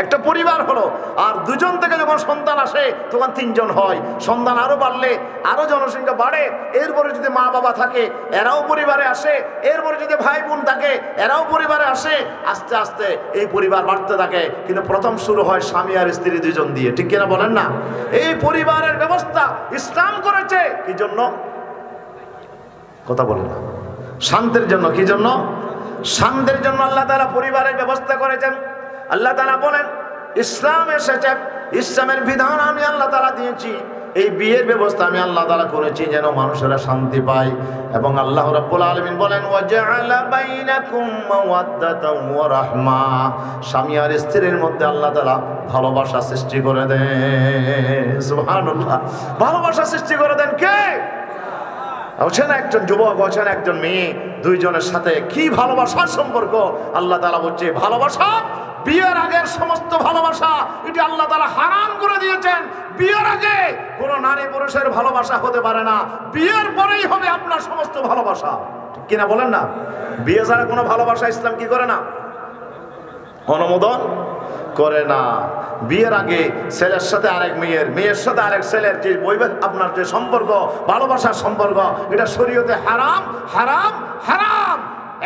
একটা পরিবার হলো। আর দুজন থেকে যখন সন্তান আসে তখন 3 জন হয়। সন্তান আরো বাড়লে আরো জনসংখ্যা বাড়ে। এরপরে যদি মা বাবা থাকে এরাও পরিবারে আসে, এরপরে যদি ভাই বোন থাকে এরাও পরিবারে আসে। আস্তে আস্তে এই পরিবার বাড়তে থাকে, কিন্তু প্রথম শুরু হয় স্বামী আর স্ত্রী দুজন দিয়ে, ঠিক কিনা বলেন না? এই পরিবারের ব্যবস্থা ইসলাম করেছে কি জন্য? কথা বলেন না। শান্তির জন্য। কি জন্য? শান্তির জন্য আল্লাহ তাআলা পরিবারের ব্যবস্থা করেছেন। আল্লাহ তাআলা বলেন ইসলাম এসেছে, ইসলামের বিধান আমি আল্লাহ তাআলা দিয়েছি, এই বিয়ের ব্যবস্থা আমি আল্লাহ তাআলা করেছি যেন মানুষেরা শান্তি পায়। এবং আল্লাহ রাব্বুল আলামিন বলেন ওয়াজআলা বাইনাকুম মাওয়াদ্দাতাও ওয়া রাহমা, স্বামী আর স্ত্রীর মধ্যে আল্লাহ তাআলা ভালোবাসা সৃষ্টি করে দেন। সুবহানাল্লাহ। ভালোবাসা সৃষ্টি করে দেন কে? আছেন একজন যুবক, আছেন একজন মেয়ে, দুইজনের সাথে কি ভালোবাসার সম্পর্ক। আল্লাহ তাআলা বলছে ভালোবাসা বিয়ের আগের সমস্ত ভালোবাসা এটি আল্লাহ তাআলা হারাম করে দিয়েছেন। বিয়ের আগে কোনো নারী পুরুষের ভালোবাসা হতে পারে না, বিয়ের পরেই হবে আপনার সমস্ত ভালোবাসা, ঠিক কিনা বলেন না? বিয়ে ছাড়া কোনো ভালোবাসা ইসলাম কি করে না? অনুমোদন করে না। বিয়ের আগে ছেলের সাথে আরেক মেয়ের, মেয়ের সাথে আরেক ছেলের যে আপনার যে সম্পর্ক, ভালোবাসার সম্পর্ক, এটা শরীয়তে হারাম, হারাম, হারাম।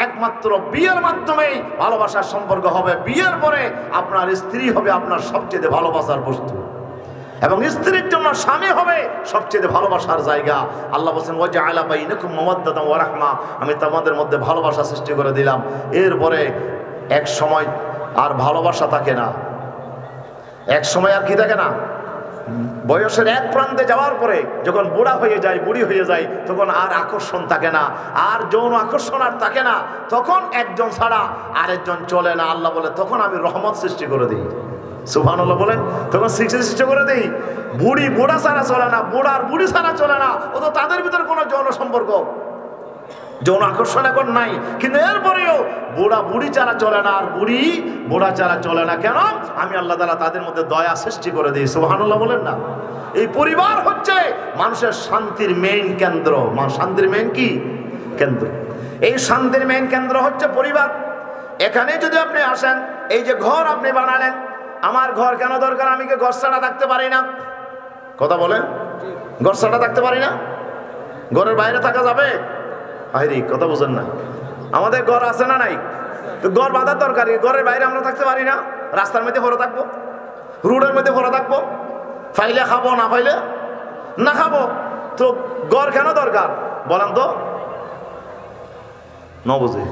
একমাত্র বিয়ের মাধ্যমেই ভালোবাসার সম্পর্ক হবে। বিয়ের পরে আপনার স্ত্রী হবে আপনার সবচেয়ে ভালোবাসার বস্তু, এবং স্ত্রীর জন্য স্বামী হবে সবচেয়ে ভালোবাসার জায়গা। আল্লাহ বলেন ওয়াজআলা বাইনাকুম মাওয়াদ্দাতান ওয়া রাহমা, আমি তোমাদের মধ্যে ভালোবাসা সৃষ্টি করে দিলাম। এরপরে এক সময় আর ভালোবাসা থাকে না, এক সময় আর কি থাকে না, বয়সের এক প্রান্তে যাওয়ার পরে যখন বুড়া হয়ে যায়, বুড়ি হয়ে যায়, তখন আর আকর্ষণ থাকে না, আর যৌন আকর্ষণ আর থাকে না, তখন একজন ছাড়া আরেকজন চলে না। আল্লাহ বলে তখন আমি রহমত সৃষ্টি করে দিই। সুবহানাল্লাহ বলেন, তখন সৃষ্টি করে দিই। বুড়ি বুড়া ছাড়া চলে না, বুড়ার বুড়ি ছাড়া চলে না, ও তো তাদের ভিতরে কোনো যৌন সম্পর্ক, যৌন আকর্ষণ এখন নাই, কিন্তু এরপরেও বুড়া বুড়ি ছাড়া চলে না, আর বুড়ি বুড়া ছাড়া চলে না। কেন? আমি আল্লাহ তাআলা তাদের মধ্যে দয়া সৃষ্টি করে দিই। সুবহানাল্লাহ বলেন না। এই পরিবার হচ্ছে মানুষের শান্তির মেইন কেন্দ্র। শান্তির মেইন কি কেন্দ্র? এই শান্তির মেইন কেন্দ্র হচ্ছে পরিবার। এখানে যদি আপনি আসেন, এই যে ঘর আপনি বানালেন, আমার ঘর কেন দরকার? আমি কি ঘর ছাড়া থাকতে পারি না? কথা বলেন, ঘর ছাড়া থাকতে পারি না? ঘরের বাইরে থাকা যাবে? হাইরি, কথা বুঝেন না। আমাদের ঘর আছে না নাই? তো ঘর বাঁধার দরকার, ঘরের বাইরে আমরা থাকতে পারি না? রাস্তার মধ্যে ভরে থাকবো, রোডের মধ্যে ভরে থাকবো, ফাইলে খাবো, না ফাইলে না খাবো। তো ঘর কেন দরকার বলেন তো? ন বুঝে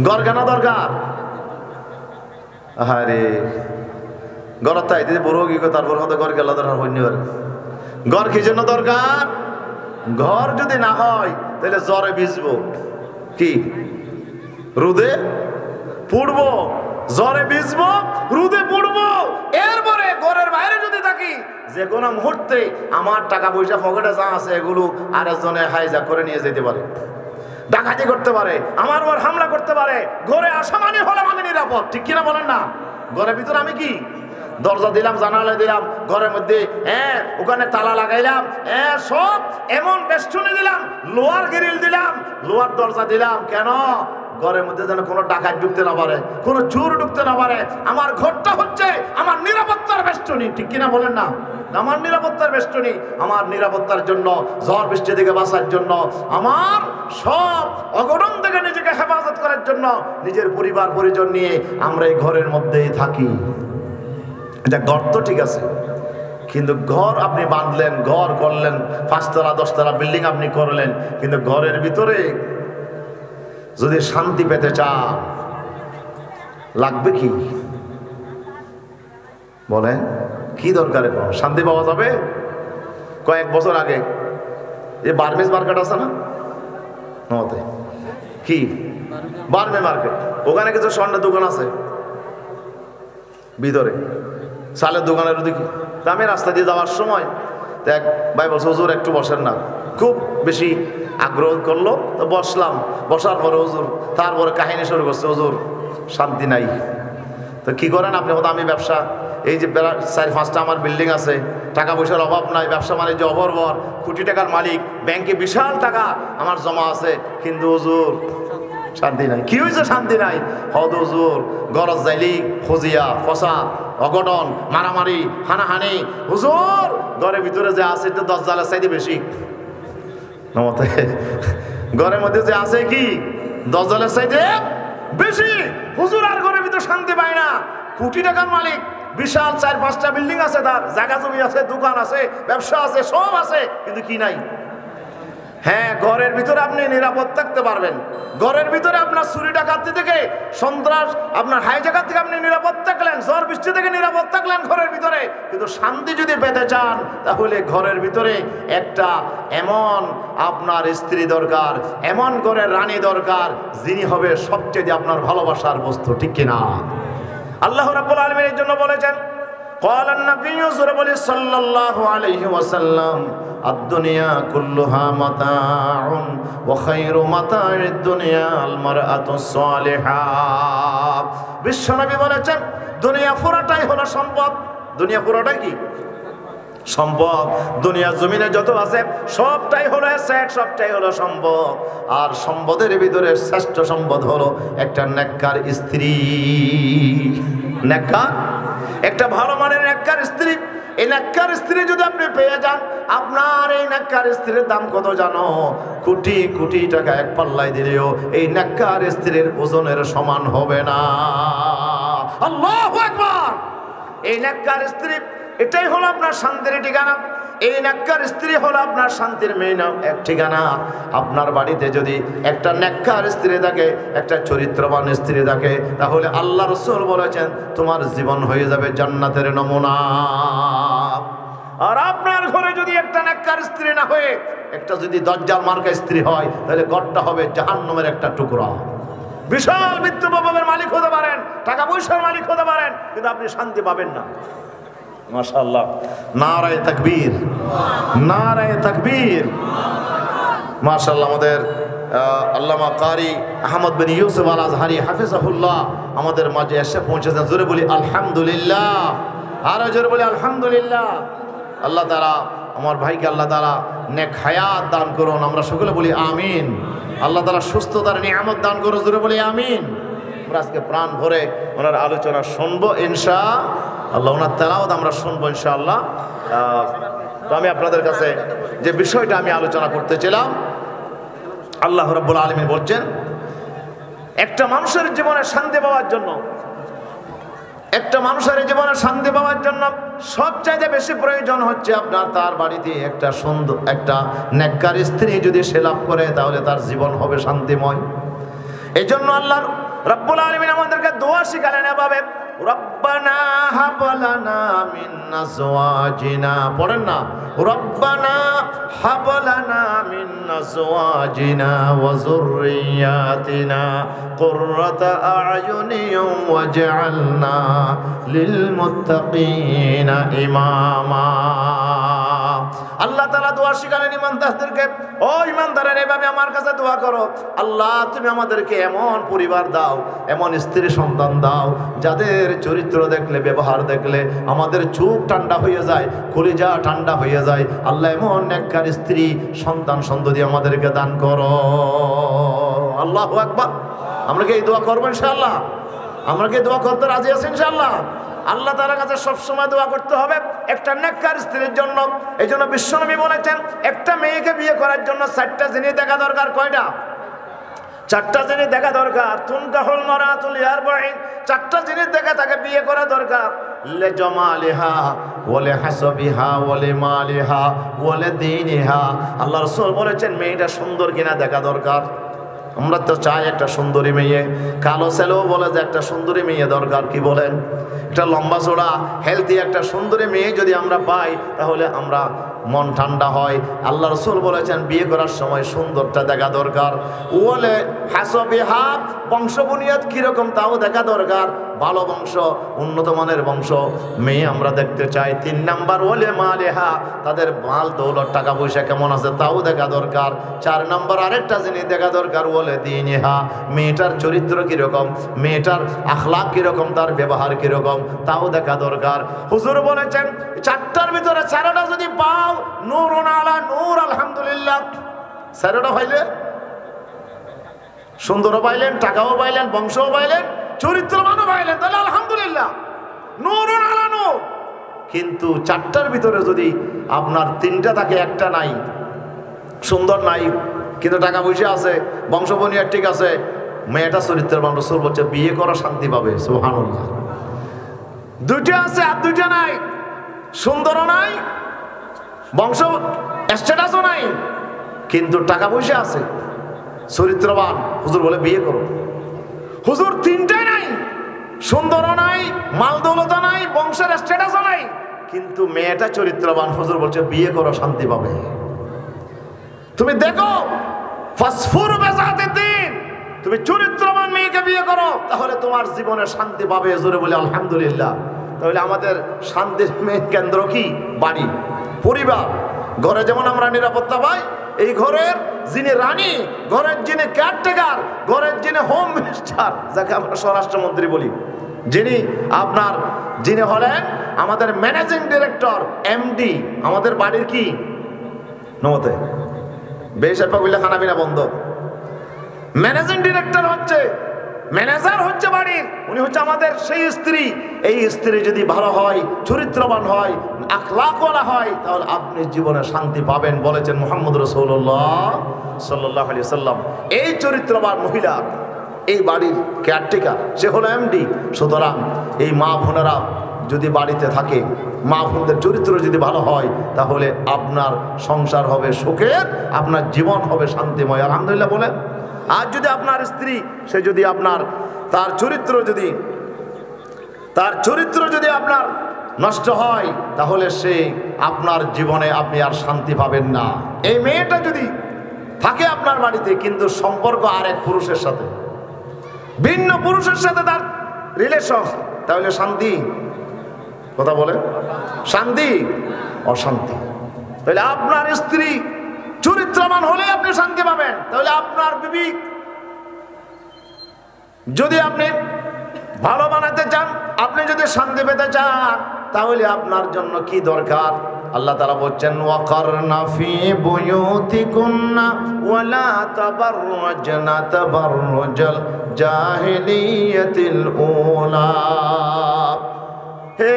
ঘর কেন দরকার? আরে ঘর তাই দিদি বড় কি তারপর হয়তো ঘর গেল দরকার হইনি। ঘর কি জন্য দরকার? ঘর যদি না হয় তাহলে জ্বরে ভিজবো, কি রোদে পুড়বো, জ্বরে ভিজবো, রোদে পুড়বো। এরপরে ঘরের বাইরে যদি থাকি, যে কোনো মুহূর্তে আমার টাকা পয়সা পকেটে যা আছে এগুলো আরেকজনে হাইজ্যাক করে নিয়ে যেতে পারে, ডাকাতি করতে পারে, আমার উপর হামলা করতে পারে। ঘরে আসা মানে হলাম আমি নিরাপদ, ঠিক কিনা বলেন না? ঘরের ভিতরে আমি কি দরজা দিলাম, জানালা দিলাম, ঘরের মধ্যে ওখানে তালা লাগাইলাম, সব এমন বেষ্টনী দিলাম, লোহার গ্রিল দিলাম, লোহার দরজা দিলাম। কেন? ঘরের মধ্যে যেন কোনো ডাকাত ঢুকতে না পারে, কোনো চোর ঢুকতে না পারে। আমার ঘরটা হচ্ছে আমার নিরাপত্তার বেষ্টনী, ঠিক কিনা বলেন না? আমার নিরাপত্তার বেষ্টনী, আমার নিরাপত্তার জন্য, ঝড় বৃষ্টি থেকে বাঁচার জন্য, আমার সব অঘটন থেকে নিজেকে হেফাজত করার জন্য, নিজের পরিবার পরিজন নিয়ে আমরা এই ঘরের মধ্যেই থাকি। এটা ঘর তো ঠিক আছে, কিন্তু ঘর আপনি বাঁধলেন, ঘর করলেন, 5 তলা 10 তলা বিল্ডিং আপনি করলেন, কিন্তু ঘরের ভিতরে যদি শান্তি পেতে চান লাগবে কি বলেন? কি দরকার? শান্তি পাওয়া যাবে? কয়েক বছর আগে এই বার্মিজ মার্কেট আছে না, নতে কি বার্মে মার্কেট, ওখানে কিছু স্বর্ণের দোকান আছে ভিতরে, চালের দোকানের ওদিকে। তা আমি রাস্তা দিয়ে যাওয়ার সময় এক ভাই বলছে হুজুর একটু বসেন না, খুব বেশি আগ্রহ করলো, তো বসলাম। বসার পরে হুজুর তারপরে কাহিনী শুরু করছে, হুজুর শান্তি নাই। তো কি করেন আপনি? হতো আমি ব্যবসা, এই যে 4-5টা আমার বিল্ডিং আছে, টাকা পয়সার অভাব নাই, ব্যবসা বাণিজ্য অবরবর, কোটি টাকার মালিক, ব্যাংকে বিশাল টাকা আমার জমা আছে, কিন্তু হুজুর শান্তি নাই। কি হয়েছে শান্তি নাই? হদ হুজুর গরজ যাইলি ফজিয়া, ফসাদ, অঘটন, মারামারি, হানাহানি। হুজুর ঘরের ভিতরে যে আছে 10 জালের চাইতে বেশি। ঘরের মধ্যে যে আছে কি 10 জালের চাইতে বেশি। হুজুর আর ঘরের ভিতরে শান্তি পায় না। কোটি টাকার মালিক, বিশাল 4-5টা বিল্ডিং আছে, তার জায়গা জমি আছে, দোকান আছে, ব্যবসা আছে, সব আছে, কিন্তু কি নাই? হ্যাঁ, ঘরের ভিতরে আপনি নিরাপদ থাকতে পারবেন, ঘরের ভিতরে আপনার চুরি ডাকাতি থেকে, সন্ত্রাস, আপনার হাইজাকার থেকে আপনি নিরাপদ থাকলেন, ঝড় বৃষ্টি থেকে নিরাপদ থাকলেন ঘরের ভিতরে। কিন্তু শান্তি যদি পেতে চান, তাহলে ঘরের ভিতরে একটা এমন আপনার স্ত্রী দরকার, এমন ঘরের রানী দরকার, যিনি হবে সবচেয়ে আপনার ভালোবাসার বস্তু, ঠিক কিনা? আল্লাহ রাব্বুল আলামিন এর জন্য বলেছেন, قال النبي صلى الله عليه وسلم الدنيا كلها متاع وخير متاع الدنيا المرأة الصالحة। বিশ্বনবী বলেছেন দুনিয়া পুরোটাই হলো সম্পদ। দুনিয়া পুরোটাই কি সম্পদ। দুনিয়া জমিনে যত আছে সবটাই হলো অ্যাসেট, সবটাই হলো সম্পদ। আর সম্পদের ভিতরে শ্রেষ্ঠ সম্পদ হলো একটা নেককার স্ত্রী। নেককার, একটা ভালো মানের নেককার স্ত্রী। এই নেককার স্ত্রী যদি আপনি পেয়ে যান, আপনার এই নেককার স্ত্রীর দাম কত জানো? কোটি কোটি টাকা এক পাল্লায় দিলেও এই নেককার স্ত্রীর ওজনের সমান হবে না। আল্লাহু আকবার। এই নেককার স্ত্রী, এটাই হলো আপনার শান্তির ঠিকানা। এই নেককার স্ত্রী হলো আপনার শান্তির মেইন এক ঠিকানা। আপনার বাড়িতে যদি একটা নেককার স্ত্রী থাকে, একটা চরিত্রবান স্ত্রী থাকে, তাহলে আল্লাহ রাসূল বলেছেন তোমার জীবন হয়ে যাবে জান্নাতের নমুনা। আর আপনার ঘরে যদি একটা নেককার স্ত্রী না হয়ে একটা যদি দজ্জাল মার্কা স্ত্রী হয়, তাহলে ঘরটা হবে জাহান্নামের একটা টুকরা। বিশাল বিত্তবাবের মালিক হতে পারেন, টাকা পয়সার মালিক হতে পারেন, কিন্তু আপনি শান্তি পাবেন না। মাশাআল্লাহ, নারায়ে তাকবীর, নারায়ে তাকবীর। মাশাআল্লাহ, আমাদের আল্লামা কারি আহমদ বিন ইউসুফ আল আজহারি হাফিজাহুল্লাহ আমাদের মাঝে এসে পৌঁছেছেন। জোরে বলি আলহামদুলিল্লাহ, আরো জোরে বলি আলহামদুলিল্লাহ। আল্লাহ তাআলা আমার ভাইকে আল্লাহ তাআলা নেক হায়াত দান করুন, আমরা সকলে বলি আমিন। আল্লাহ তাআলা সুস্থতার নিয়ামত দান করুন, জোরে বলি আমিন। আমরা আজকে প্রাণ ভরে ওনার আলোচনা শুনবো ইনশাআল্লাহ, ওনার তেলাওয়াত আমরা শুনবো ইনশাআল্লাহ। তো আমি আপনাদের কাছে যে বিষয়টা আমি আলোচনা করতেছিলাম, আল্লাহ রাব্বুল আলামিন বলছেন একটা মানুষের জীবনে শান্তি পাওয়ার জন্য, একটা মানুষের জীবনে শান্তি পাওয়ার জন্য সবচাইতে বেশি প্রয়োজন হচ্ছে আপনার তার বাড়িতে একটা সুন্দর, একটা নেককার স্ত্রী যদি সে লাভ করে, তাহলে তার জীবন হবে শান্তিময়। এই জন্য আল্লাহ রাব্বুল আলামিন আমাদেরকে দোয়া শিখালেন এভাবে, রব্বানা হাব লানা মিন আজওয়াজিনা, পড়েন না, রব্বানা হাব লানা মিন আজওয়াজিনা ওয়া যুররিয়াতিনা কুররাতা আ'য়ুনিন ওয়াজআলনা লিল মুত্তাকিনা ইমামা। আল্লাহ তাআলা দোয়া শিখালেন ইমানদারদেরকে, ও ইমানদারেরা এভাবে আমার কাছে দোয়া করো, আল্লাহ তুমি আমাদেরকে এমন পরিবার দাও, এমন স্ত্রী সন্তান দাও, যাদের চরিত্র দেখলে, ব্যবহার দেখলে আমাদের চোখ ঠান্ডা হয়ে যায়, কলিজা ঠান্ডা হয়ে যায়। আল্লাহ এমন নেককার স্ত্রী সন্তান সন্ততি আমাদেরকে দান করো। আল্লাহু আকবার। আমরা কি এই দোয়া করবো ইনশাআল্লাহ? আমরা কি দোয়া করতে রাজি আছি ইনশাআল্লাহ? আল্লাহ তাআলার কাছে সবসময় দোয়া করতে হবে একটা নেককার স্ত্রীর জন্য। এই জন্য বিশ্বনবী বলেছেন একটা মেয়েকে বিয়ে করার জন্য 4টা জিনিস দেখা দরকার। কয়টা? 4টা জিনিস দেখা দরকার। তুনকাহুল মারাতুল লিআরবাঈন, 4টা জিনিস দেখে তাকে বিয়ে করা দরকার। লিজামালিহা ওয়া লিহাসাবিহা ওয়া লিমালিহা ওয়া লিদীনিহা। আল্লাহ রাসূল বলেছেন মেয়েটা সুন্দর কিনা দেখা দরকার। আমরা তো চাই একটা সুন্দরী মেয়ে, কালো ছেলেও বলে যে একটা সুন্দরী মেয়ে দরকার। কি বলেন? একটা লম্বা চড়া হেলদি একটা সুন্দরী মেয়ে যদি আমরা পাই, তাহলে আমরা মন ঠান্ডা হয়। আল্লাহ রাসূল বলেছেন বিয়ে করার সময় সুন্দরটা দেখা দরকার। ওয়ালে হাসাবিহা, বংশ বুনিয়াদ কিরকম তাও দেখা দরকার। ভালো বংশ, উন্নত মানের বংশ মেয়ে আমরা দেখতে চাই। 3 নাম্বার ওয়ালে মালিহা, তাদের মাল দৌলত টাকা পয়সা কেমন আছে তাও দেখা দরকার। 4 নাম্বার আরেকটা জিনিস দেখা দরকার, ওয়ালে দীনিহা, মেয়েটার চরিত্র কিরকম, মেয়েটার আখলাক কিরকম, তার ব্যবহার কিরকম তাও দেখা দরকার। হুজুর বলেছেন 4টার ভিতরে 4টা যদি পাও, নূরুন আলা নূর, আলহামদুলিল্লাহ। 4টা পাইলে সুন্দরও পাইলেন, টাকাও পাইলেন, বংশও পাইলেন, চরিত্রবানও পাইলেন, তাহলে আলহামদুলিল্লাহ, নূরুন আলা নূর। কিন্তু 4টার ভিতরে যদি আপনার 3টা থাকে, একটা নাই, সুন্দর নাই কিন্তু টাকা পয়সা আছে, বংশ বুনিয়াদ ঠিক আছে, মেয়েটা চরিত্রবান, রাসূল বলছে বিয়ে করা শান্তি পাবে। সুবহানাল্লাহ। 2টা আছে আর 2টা নাই, সুন্দরও নাই, বংশ স্ট্যাটাসও নাই, কিন্তু টাকা পয়সা আছে, চরিত্রবান, হুজুর বলে বিয়ে করো। হুজুর 3টাই নাই, সুন্দরও নাই, মাল দৌলতও নাই, বংশের স্ট্যাটাসও নাই, কিন্তু মেয়েটা চরিত্রবান, হুজুর বলছে বিয়ে করো শান্তি পাবে। তুমি দেখো ফাসফুর বেজাতে দিন, তুমি চরিত্রবান মেয়েকে বিয়ে করো, তাহলে তোমার জীবনে শান্তি পাবে। জোরে বলে আলহামদুলিল্লাহ। তাহলে আমাদের শান্তির মেন কেন্দ্র কি? বাড়ি, পরিবার। ঘরে যেমন আমরা নিরাপত্তা পাই, এই ঘরের যিনি রানী, ঘরের যিনি কেয়ারটেকার, ঘরের যিনি হোম মিনিস্টার, যাকে আমরা স্বরাষ্ট্রমন্ত্রী বলি, যিনি হলেন আমাদের ম্যানেজিং ডিরেক্টর, এমডি, আমাদের বাড়ির কি নমতে বেশাপা বললে খানাপিনা বন্ধ। ম্যানেজিং ডিরেক্টর হচ্ছে, ম্যানেজার হচ্ছে বাড়ির, উনি হচ্ছে আমাদের সেই স্ত্রী। এই স্ত্রী যদি ভালো হয়, চরিত্রবান হয়, আখলাকওয়ালা হয়, তাহলে আপনি জীবনে শান্তি পাবেন, বলেছেন মুহাম্মদ রাসূলুল্লাহ সাল্লাল্লাহু আলাইহি সাল্লাম। এই চরিত্রবান মহিলা এই বাড়ির কেয়ারটেকার, সে হলো এমডি। সুতরাং এই মা বোনেরা যদি বাড়িতে থাকে, মা বোনদের চরিত্র যদি ভালো হয়, তাহলে আপনার সংসার হবে সুখের, আপনার জীবন হবে শান্তিময়। আলহামদুলিল্লাহ বলে। আর যদি আপনার স্ত্রী, সে যদি আপনার তার চরিত্র যদি আপনার নষ্ট হয়, তাহলে সে আপনার জীবনে আপনি আর শান্তি পাবেন না। এই মেয়েটা যদি থাকে আপনার বাড়িতে, কিন্তু সম্পর্ক আর এক পুরুষের সাথে, ভিন্ন পুরুষের সাথে তার রিলেশন, তাহলে শান্তি, কথা বলে, শান্তি অশান্তি। তাহলে আপনার স্ত্রী চরিত্রবান হলে আপনি শান্তি পাবেন। তাহলে আপনার বিবি যদি আপনি ভালো বানাতে চান, আপনি যদি শান্তি পেতে চান, তাহলে আপনার জন্য কি দরকার? আল্লাহ তাআলা বলছেন, ওয়াকারনা ফি বুয়ুতিকুন্না ওয়ালা তাবাররাজনা তাবাররুজাল জাহিলিয়াতিল উলা। হে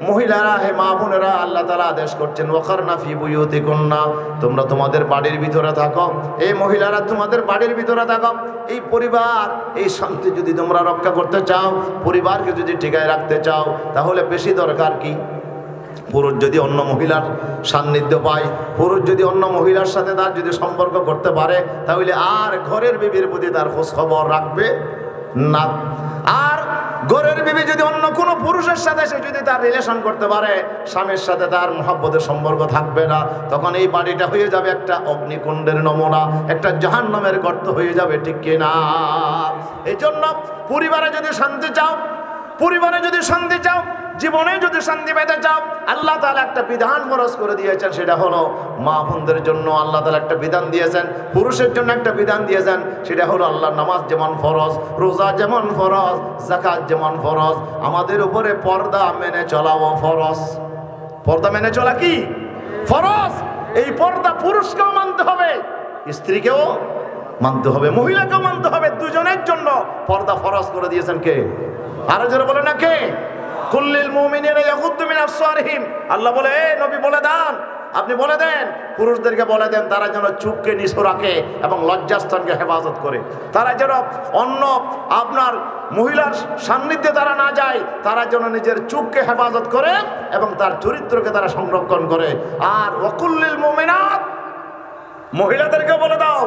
মহিলারা, হে মা বোনেরা, আল্লাহ তাআলা আদেশ করছেন, ওয়াকারনা ফি বুয়ুতিকুন্না, তোমরা তোমাদের বাড়ির ভিতরে থাকো। এই মহিলারা তোমাদের বাড়ির ভিতরে থাকো। এই পরিবার, এই শান্তি যদি তোমরা রক্ষা করতে চাও, পরিবারকে যদি টিকায় রাখতে চাও, তাহলে বেশি দরকার কি? পুরুষ যদি অন্য মহিলার সান্নিধ্য পায়, পুরুষ যদি অন্য মহিলার সাথে তার যদি সম্পর্ক করতে পারে, তাহলে আর ঘরের বিবির প্রতি তার খোঁজ খবর রাখবে না। আর ঘরের বিবি যদি অন্য কোনো পুরুষের সাথে সে যদি তার রিলেশন করতে পারে, স্বামীর সাথে তার মহব্বতের সম্পর্ক থাকবে না। তখন এই বাড়িটা হয়ে যাবে একটা অগ্নিকুণ্ডের নমুনা, একটা জাহান্নামের গর্ত হয়ে যাবে, ঠিক কিনা? এই জন্য পরিবারে যদি শান্তি চাও, জীবনে যদি শান্তি পেতে চাও, আল্লাহ তাআলা একটা বিধান ফরজ করে দিয়েছেন। সেটা হলো মা বোনদের জন্য আল্লাহ তাআলা একটা বিধান দিয়েছেন, পুরুষের জন্য একটা বিধান দিয়েছেন। সেটা হলো আল্লাহর নামাজ যেমন ফরজ, রোজা যেমন ফরজ, যাকাত যেমন ফরজ, আমাদের উপরে পর্দা মেনে চলাও ফরজ। পর্দা মেনে চলা কি ফরজ? এই পর্দা পুরুষকেও মানতে হবে, স্ত্রীকেও মানতে হবে, মহিলাকেও মানতে হবে। দুজনের জন্য পর্দা ফরজ করে দিয়েছেন কে? আরো জোরে বলে না কে? কুল্লিল মুমিনিনা ইয়াগুদ্দু মিন আবসারিহিম। আল্লাহ বলে, এ নবী বলে দেন, আপনি বলে দেন, পুরুষদেরকে বলে দেন, তারা যেন চুপকে নিচু রাখে এবং লজ্জাস্থানকে হেফাজত করে। তারা যেন অন্য আপনার মহিলার সান্নিধ্যে তারা না যায়, তারা যেন নিজের চুপকে হেফাজত করে এবং তার চরিত্রকে তারা সংরক্ষণ করে। আর ওয়াকুল্লিল মুমিনাত, মহিলাদেরকে বলে দাও,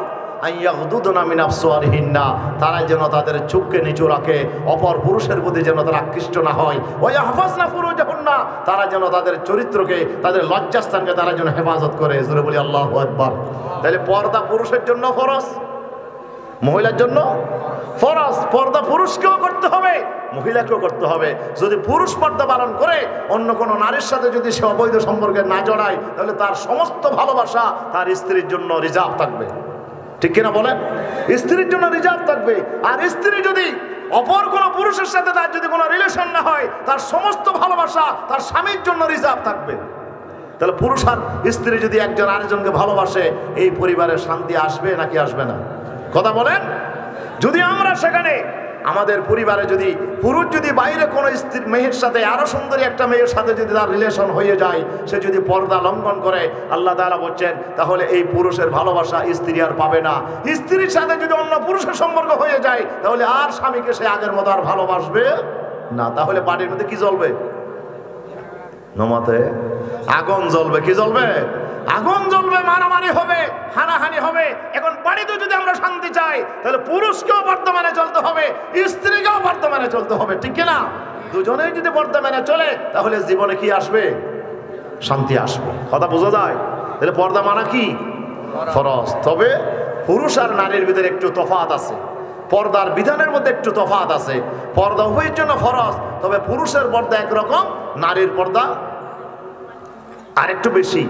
আইয়াগুদুনা মিন আবসারিহিন্না, তারা যেন তাদের চোখকে নিচু রাখে, অপর পুরুষের প্রতি যেন তারা আকৃষ্ট না হয়। ওয়া ইয়াহফাজনা ফুরুজাহুন্না, তারা যেন তাদের চরিত্রকে, তাদের লজ্জাস্থানকে তারা যেন হেফাজত করে। জোরে বলি আল্লাহু আকবার। তাহলে পর্দা পুরুষের জন্য ফরজ, মহিলার জন্য ফরজ। পর্দা পুরুষকেও করতে হবে, মহিলাকেও করতে হবে। যদি পুরুষ পর্দা পালন করে অন্য কোনো নারীর সাথে যদি সে অবৈধ সম্পর্কে না জড়ায়, তাহলে তার সমস্ত ভালোবাসা তার স্ত্রীর জন্য রিজার্ভ থাকবে, ঠিক কিনা বলেন? স্ত্রীর জন্য রিজার্ভ থাকবে। আর স্ত্রী যদি অপর কোনো পুরুষের সাথে তার যদি কোনো রিলেশন না হয়, তার সমস্ত ভালোবাসা তার স্বামীর জন্য রিজার্ভ থাকবে। তাহলে পুরুষ আর স্ত্রী যদি একজন আরেকজনকে ভালোবাসে, এই পরিবারের শান্তি আসবে নাকি আসবে না? কথা বলেন। যদি আমরা সেখানে আমাদের পরিবারে যদি পুরুষ যদি বাইরে কোনো স্ত্রী মেয়ের সাথে, আরো সুন্দরী একটা মেয়ের সাথে যদি তার রিলেশন হয়ে যায়, সে যদি পর্দা লঙ্ঘন করে, আল্লাহ তাআলা বলছেন, তাহলে এই পুরুষের ভালোবাসা স্ত্রী আর পাবে না। স্ত্রীর সাথে যদি অন্য পুরুষের সম্পর্ক হয়ে যায়, তাহলে আর স্বামীকে সে আগের মতো আর ভালোবাসবে না। তাহলে বাড়ির মধ্যে কি জ্বলবে? নমাতে আগুন জ্বলবে। কি জ্বলবে? আগুন জ্বলবে, মারামারি হবে, হানাহানি হবে। এখন বাড়িতে যদি আমরা শান্তি চাই, তাহলে পুরুষকেও বর্তমানে চলতে হবে, স্ত্রীকেও বর্তমানে চলতে হবে, ঠিক কিনা? দুজনেই যদি বর্তমানে চলে, তাহলে জীবনে কি আসবে? শান্তি আসবে। কথা বোঝা যায়? তাহলে পর্দা মানা কি ফরজ। তবে পুরুষ আর নারীর ভিতরে একটু তফাৎ আছে, পর্দার বিধানের মধ্যে একটু তফাৎ আছে। পর্দা উভয়ের জন্য ফরজ, তবে পুরুষের পর্দা একরকম, নারীর পর্দা আরেকটু বেশি।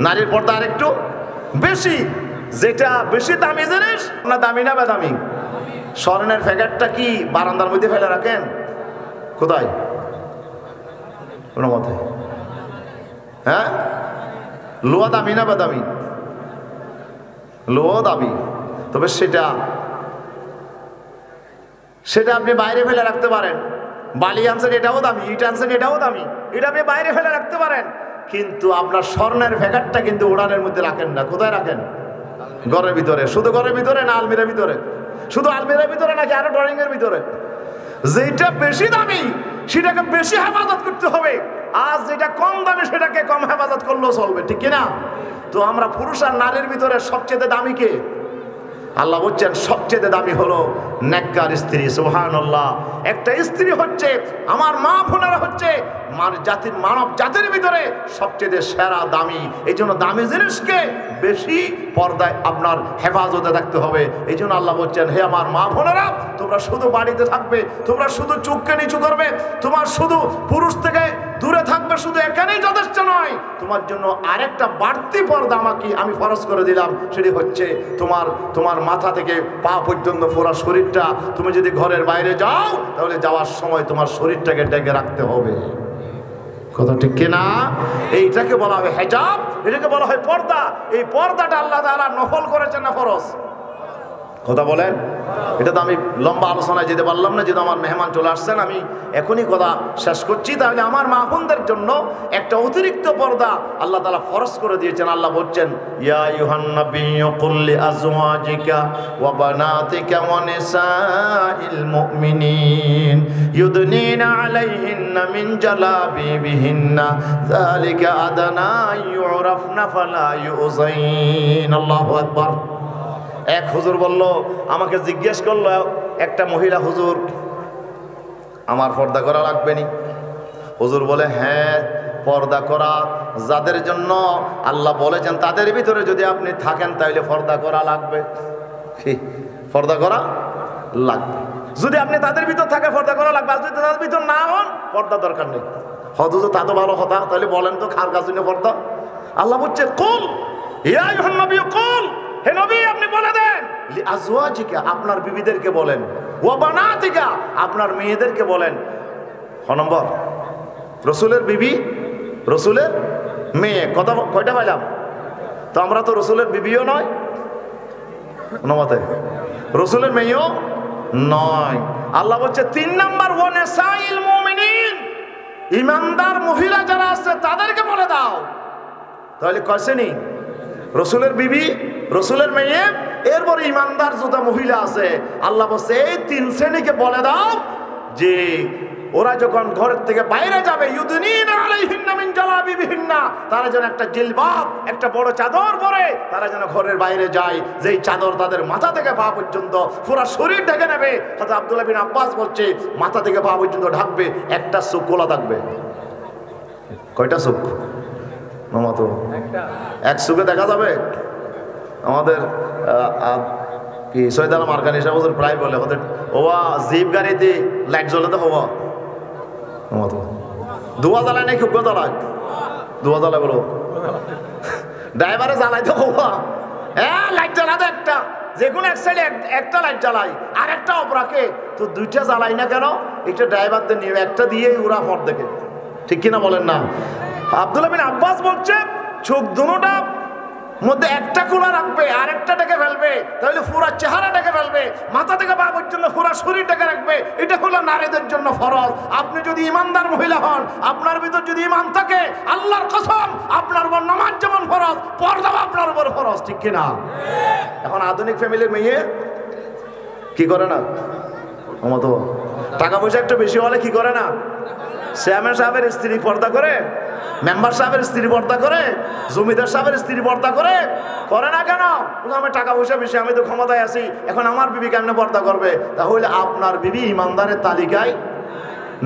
নারীর পর্দা আরেকটু বেশি। যেটা বেশি দামি জিনিস না, দামি না বেদামি? স্বর্ণের প্যাকেটটা কি বারান্দার মধ্যে ফেলে রাখেন? কোথায়? কোনো মতে? হ্যাঁ, লোহা দামি না বেদামি? লোহা দামি, তবে সেটা আপনি বাইরে ফেলে রাখতে পারেন। বালি আনছেন, এটাও দামি। ইট আনছেন, এটাও দামি। এটা আপনি বাইরে ফেলে রাখতে পারেন। কিন্তু আপনার স্বর্ণের ভ্যাগারটা কিন্তু উড়ানের মধ্যে রাখেন না। কোথায় রাখেন? ঘরের ভিতরে। শুধু ঘরের ভিতরে না আলমিরার ভিতরে? শুধু আলমিরার ভিতরে নাকি আরো ড্রয়িং এর ভিতরে? যেটা বেশি দামি সেটাকে বেশি হেফাজত করতে হবে, আর যেটা কম দামি সেটাকে কম হেফাজত করলেও চলবে, ঠিক কিনা? তো আমরা পুরুষ আর নারীর ভিতরে সবচেয়ে দামি কে? আল্লাহ বলছেন সবচেয়ে দামি হলো নেককার স্ত্রী। সুবহানাল্লাহ। একটা স্ত্রী হচ্ছে, আমার মা বোনেরা হচ্ছে মানব জাতির ভিতরে সবচেয়ে সেরা দামি। এই জন্য দামি জিনিসকে বেশি পর্দায় আপনার হেফাজতে রাখতে হবে। এই জন্য আল্লাহ বলছেন, হে আমার মা বোনেরা, তোমরা শুধু বাড়িতে থাকবে, তোমরা শুধু চোখকে নিচু করবে, তোমার শুধু পুরুষ থেকে দূরে থাকবে, শুধু এখানেই যথেষ্ট নয়, তোমার জন্য আরেকটা বাড়তি পর্দা আমি ফরজ করে দিলাম। সেটি হচ্ছে তোমার মাথা থেকে পা পর্যন্ত পুরো শরীরটা, তুমি যদি ঘরের বাইরে যাও তাহলে যাওয়ার সময় তোমার শরীরটাকে ঢেকে রাখতে হবে। কথা ঠিক কিনা? এইটাকে বলা হয় হিজাব, এটাকে বলা হয় পর্দা। এই পর্দাটা আল্লাহ তাআলা নফল করেছেন না ফরজ? কথা বলেন। এটা তো আমি লম্বা আলোচনায় যেতে পারলাম না, যেহেতু আমার মেহমান চলে আসছেন। আমি এখনই কথা শেষ করছি। তাহলে আমার মা বোনদের জন্য একটা অতিরিক্ত পর্দা আল্লাহ তাআলা ফরজ করে দিয়েছেন। আল্লাহ বলছেন, ইয়া আইয়ুহান নাবিয়্যু কুল লিআজওয়াজিকা ওয়া বানাতিকা ওয়া নিসাইল মুমিনিন ইউদনিনা আলাইহিন্না মিন জালাবিবিহিন্না যালিকা আদনা ইউরাফনা ফালা ইউযাইন। আল্লাহু আকবার। এক হুজুর বলল, আমাকে জিজ্ঞেস করলো একটা মহিলা, হুজুর আমার পর্দা করা লাগবে নি? হুজুর বলে, হ্যাঁ, পর্দা করা যাদের জন্য আল্লাহ বলেছেন তাদের ভিতরে যদি আপনি থাকেন তাহলে পর্দা করা লাগবে। পর্দা করা লাগবে। যদি আপনি তাদের ভিতর থাকে পর্দা করা লাগবে, আর যদি তাদের ভিতর না হন পর্দা দরকার নেই। হুজুর তা তো ভালো কথা, তাহলে বলেন তো খার কাজ পর্দা? আল্লাহ বলছে, কুল ইয়া আইয়ুহান নাবিয়্যু কুল, হে নবী আপনি বলে দেন, লিআজওয়াজিকা আপনার বিবিদেরকে বলেন, ওয়া বানাতিকা আপনার মেয়েদেরকে বলেন। ক নম্বর? রসুলের বিবি, রসুলের মেয়ে। কথা কয়টা পাইলাম? তো আমরা তো রসুলের বিবিও নয়, মতে রসুলের মেয়েও নয়। আল্লাহ বলছে 3 নম্বর, ওয়া নিসাইল মুমিনিন ইমানদার মহিলা যারা আছে তাদেরকে বলে দাও। তাহলে কয়শ্রেণী? রসুলের বিবি, রসুলের মেয়ে, এরপরে ইমানদার যত মহিলা আছে। আল্লাহ বলছে এই 3 শ্রেণীকে বলে দাও যে ওরা যখন ঘরের থেকে বাইরে যাবে, ইউদনিনা আলাইহিন্না মিন জালাবিবিহিন্না, তারা যেন একটা জিলবাব, একটা বড় চাদর পরে তারা যেন ঘরের বাইরে যায়, যেই চাদর তাদের মাথা থেকে পা পর্যন্ত পুরো শরীর ঢেকে নেবে। হযরত আব্দুল্লাহ বিন আব্বাস বলছে, মাথা থেকে পা পর্যন্ত ঢাকবে, একটা চোখ খোলা থাকবে। কয়টা চোখ? মামাতো এক চোখে দেখা যাবে। আমাদের কি সৈয়দ আলম আরকানি সাহেব প্রায় বলে, ওয়া জিপ গাড়িতে লাইট জ্বলে তো হওয়া ধোয়া জ্বালায় নাই, খুব জ্বালায়, ধোয়া জ্বালায় বলো, ড্রাইভারে জ্বালাইতে হওয়া। হ্যাঁ, লাইট জ্বালাতে একটা, যে কোনো এক সাইডে একটা লাইট জ্বালাই, আর একটা অফ রাখে। তো 2টা জ্বালাই না কেন? এটা ড্রাইভারদের নিয়ে একটা দিয়েই ওরা ফর দেখে, ঠিক কিনা বলেন না? আব্দুল্লাহ বিন আব্বাস বলছে, চোখ দুটোটা মধ্যে একটা খোলা রাখবে আর একটা ডেকে ফেলবে, তাহলে পুরো চেহারা ডেকে ফেলবে, মাথা থেকে পা পর্যন্ত পুরো শরীর ডেকে রাখবে। এটা হলো নারীদের জন্য ফরজ। আপনি যদি ইমানদার মহিলা হন, আপনার ভিতর যদি ইমান থাকে, আল্লাহর কসম আপনার উপর নামাজ যেমন ফরজ, পর্দাও আপনার উপর ফরজ, ঠিক কিনা? এখন আধুনিক ফ্যামিলির মেয়ে কি করে না? তো টাকা পয়সা একটু বেশি হলে কি করে না? চেয়ারম্যান সাহেবের স্ত্রী পর্দা করে, মেম্বার সাহেবের স্ত্রী পর্দা করে, জমিদার সাহেবের স্ত্রী পর্দা করে। করে না কেন? আমার টাকা পয়সা বেশি, আমি তো ক্ষমতায় আছি, এখন আমার বিবি কেমনে পর্দা করবে? তাহলে আপনার বিবি ইমানদারের তালিকায়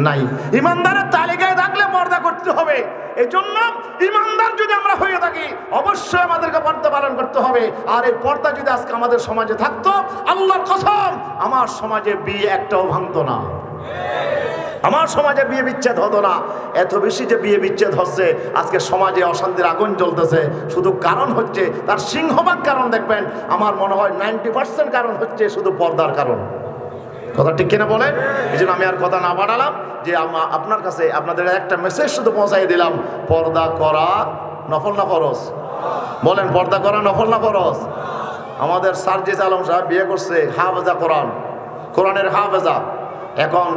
নাই। ইমানদারের তালিকায় থাকলে পর্দা করতে হবে। এই জন্য ইমানদার যদি আমরা হয়ে থাকি, অবশ্যই আমাদেরকে পর্দা পালন করতে হবে। আর এই পর্দা যদি আজকে আমাদের সমাজে থাকতো, আল্লাহর কসম আমার সমাজে বিয়ে একটাও ভাঙতো না, আমার সমাজে বিয়ে বিচ্ছেদ হতো না। এত বেশি যে বিয়ে বিচ্ছেদ হচ্ছে, আজকে সমাজে অশান্তির আগুন জ্বলতেছে, শুধু কারণ হচ্ছে, তার সিংহভাগ কারণ দেখবেন, আমার মনে হয় 90% কারণ হচ্ছে শুধু পর্দার কারণ। কথা ঠিক কিনা বলেন? এই জন্য আমি আর কথা না বাড়ালাম, যে আপনার কাছে আপনাদের একটা মেসেজ শুধু পৌঁছাই দিলাম, পর্দা করা নফল না ফরজ? বলেন, পর্দা করা নফল না ফরজ? আমাদের সার্জিস আলম সাহেব বিয়ে করছে, হাফেজা কোরআন, কোরআনের হাফেজা। এখন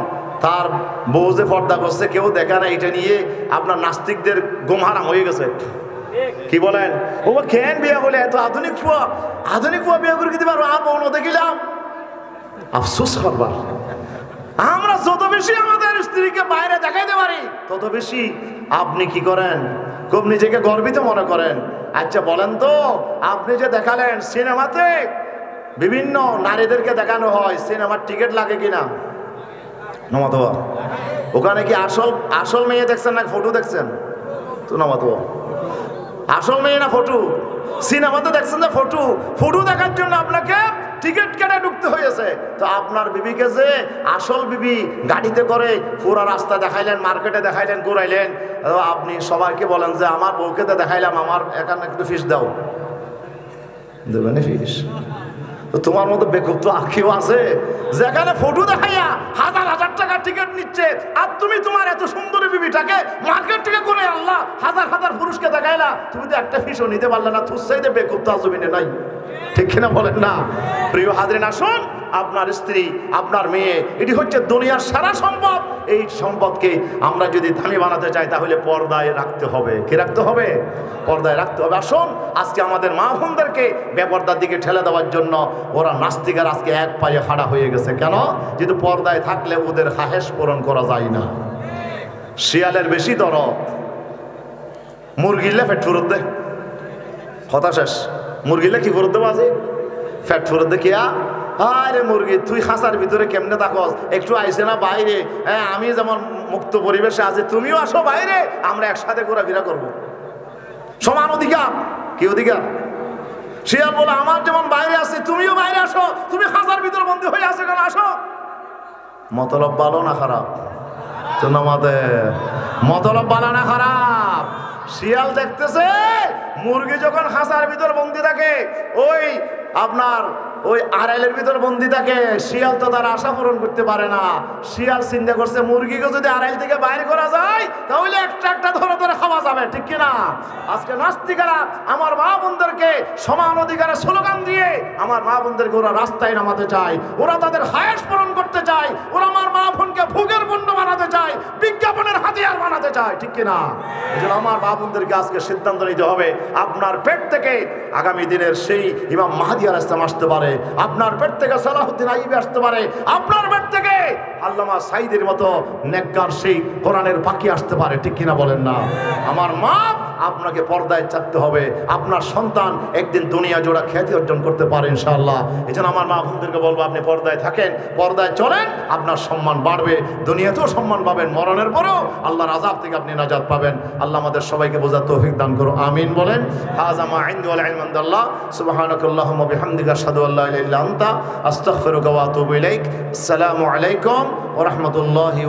তার বউ যে পর্দা করছে কেউ দেখে না, এটা নিয়ে আপনার নাস্তিকদের ঘুম হারাম হয়ে গেছে। কি বলেন? ও কেন বিয়া বলে এত আধুনিক ফুয়া বিয়া করে দিতে পারো, বউ দেখিলাম আফসোস করবার। আমরা যত বেশি আমাদের স্ত্রীকে বাইরে দেখাইতে পারি তত বেশি আপনি কি করেন, খুব নিজেকে গর্বিত মনে করেন। আচ্ছা বলেন তো, আপনি যে দেখালেন সিনেমাতে বিভিন্ন নারীদেরকে দেখানো হয়, সিনেমার টিকিট লাগে কিনা? নমাতো ওখানে কি আসল মেয়ে দেখছেন না ফটো দেখছেন? তো নমাতো আসল মেয়ে না ফটো? সিনেমাতে দেখছেন যে ফটো দেখার জন্য আপনাকে টিকিট কেটে ঢুকতে হয়েছে। তো আপনার বিবিকে যে আসল বিবি গাড়িতে করে পুরো রাস্তা দেখাইলেন, মার্কেটে দেখাইলেন, ঘুরাইলেন, আপনি সবাইকে বলেন যে আমার বউকে তো দেখাইলাম, আমার এখানে একটু ফিস দাও, দেবেন ফিস? তো তোমার মতো বেকুব তো আর কেউ আছে যেখানে ফটো দেখাইয়া হাজার হাজার টাকার টিকিট নিচ্ছে, আর তুমি তোমার এত সুন্দরী বিবিটাকে মার্কেট থেকে করে আল্লাহ হাজার হাজার পুরুষকে দেখাইলা, তুমি তো একটা ফিসও নিতে পারলে না। তুসাইতে বেকুব তো জমিনে নাই, ঠিক কিনা বলেন না? প্রিয় হাজরিন, আসুন, আপনার স্ত্রী, আপনার মেয়ে, এটি হচ্ছে দুনিয়ার সারা সম্পদ। এই সম্পদকে আমরা যদি দামি বানাতে চাই তাহলে পর্দায় রাখতে হবে। কি রাখতে হবে? পর্দায় রাখতে হবে। আসুন, আজকে আমাদের মা বোনদেরকে বেপর্দার দিকে ঠেলে দেওয়ার জন্য ওরা নাস্তিকার আজকে এক পায়ে খাড়া হয়ে গেছে। কেন? যেহেতু পর্দায় থাকলে ওদের খাহেশ পূরণ করা যায় না। শিয়ালের বেশি দরদ, মুরগিলে ফেট ফেরত দে, কথা শেষ। মুরগিলে কি ফেরত দেবো? আজি ফ্যাট ফেরত দে কিয়া? আরে মুরগি, তুই খাঁচার ভিতরে কেমনে থাকস? একটু আইসে না বাইরে? হ্যাঁ, আমি যেমন মুক্ত পরিবেশে আছি, তুমিও আসো বাইরে, আমরা একসাথে ঘোরাফেরা করবো, সমান অধিকার। কি অধিকার? শিয়াল বলে আমার যেমন বাইরে আছে তুমিও বাইরে আসো, তুমি খাঁচার ভিতরে বন্দী হয়ে আসো কেন? আসো। মতলব ভালো না খারাপ? তো আমাদের মতলব ভালো না খারাপ? শিয়াল দেখতেছে মুরগি যখন খাঁচার ভিতর বন্দী থাকে, ওই আপনার ওই আড়াইলের ভিতর বন্দী থাকে, শিয়াল তো তার আশা পূরণ করতে পারে না। শিয়াল চিন্তা করছে মুরগিকে যদি আড়াইল থেকে বাইরে করা যায় তাহলে একটা একটা ধরে ধরে খাওয়া যাবে, ঠিক কিনা? আজকে নাস্তিকেরা আমার মা বোনদেরকে সমান অধিকারের স্লোগান দিয়ে আমার মা বোনদেরকে ওরা রাস্তায় নামাতে চায়, ওরা তাদের হায়াস পূরণ করতে চায়, ওরা আমার মা বোনকে ভোগের পণ্য বানাতে চায়, বিজ্ঞাপনের হাতিয়ার বানাতে চায়, ঠিক কিনা? এই জন্য আমার মা বোনদেরকে আজকে সিদ্ধান্ত নিতে হবে, আপনার পেট থেকে আগামী দিনের সেই ইমাম মাহদী আলাইহিস সালাম আসতে পারে, আপনার পেট থেকে সালাহুদ্দিন আইয়ুবী আসতে পারে, আপনার পেট থেকে আল্লামা সাঈদের মতো নেককার সেই কোরআনের পাখি আসতে পারে, ঠিক কিনা বলেন না? আমার মা, আপনাকে পর্দায় চাকতে হবে, আপনার সন্তান একদিন দুনিয়া জোড়া খ্যাতি অর্জন করতে পারে ইনশাআল্লাহ। এই জন্য আমার মা বোনদেরকে বলবো, আপনি পর্দায় থাকেন, পর্দায় চলেন, আপনার সম্মান বাড়বে, দুনিয়াতেও সম্মান পাবেন, মরণের পরেও আল্লাহর আযাব থেকে আপনি নাজাত পাবেন। আল্লাহ আমাদের সবাইকে বোঝার তৌফিক দান করুন, আমিন বলেন। হাযা মা ইনদি ওয়াল ইলমু ইনদাল্লাহ, সুবহানাকাল্লাহুম্মা বিহামদিকা আশহাদু আল্লা ইলাহা ইল্লা আনতা, আস্তাগফিরুকা ওয়া আতুবু ইলাইক। আসসালামু আলাইকুম ওয়া রাহমাতুল্লাহি।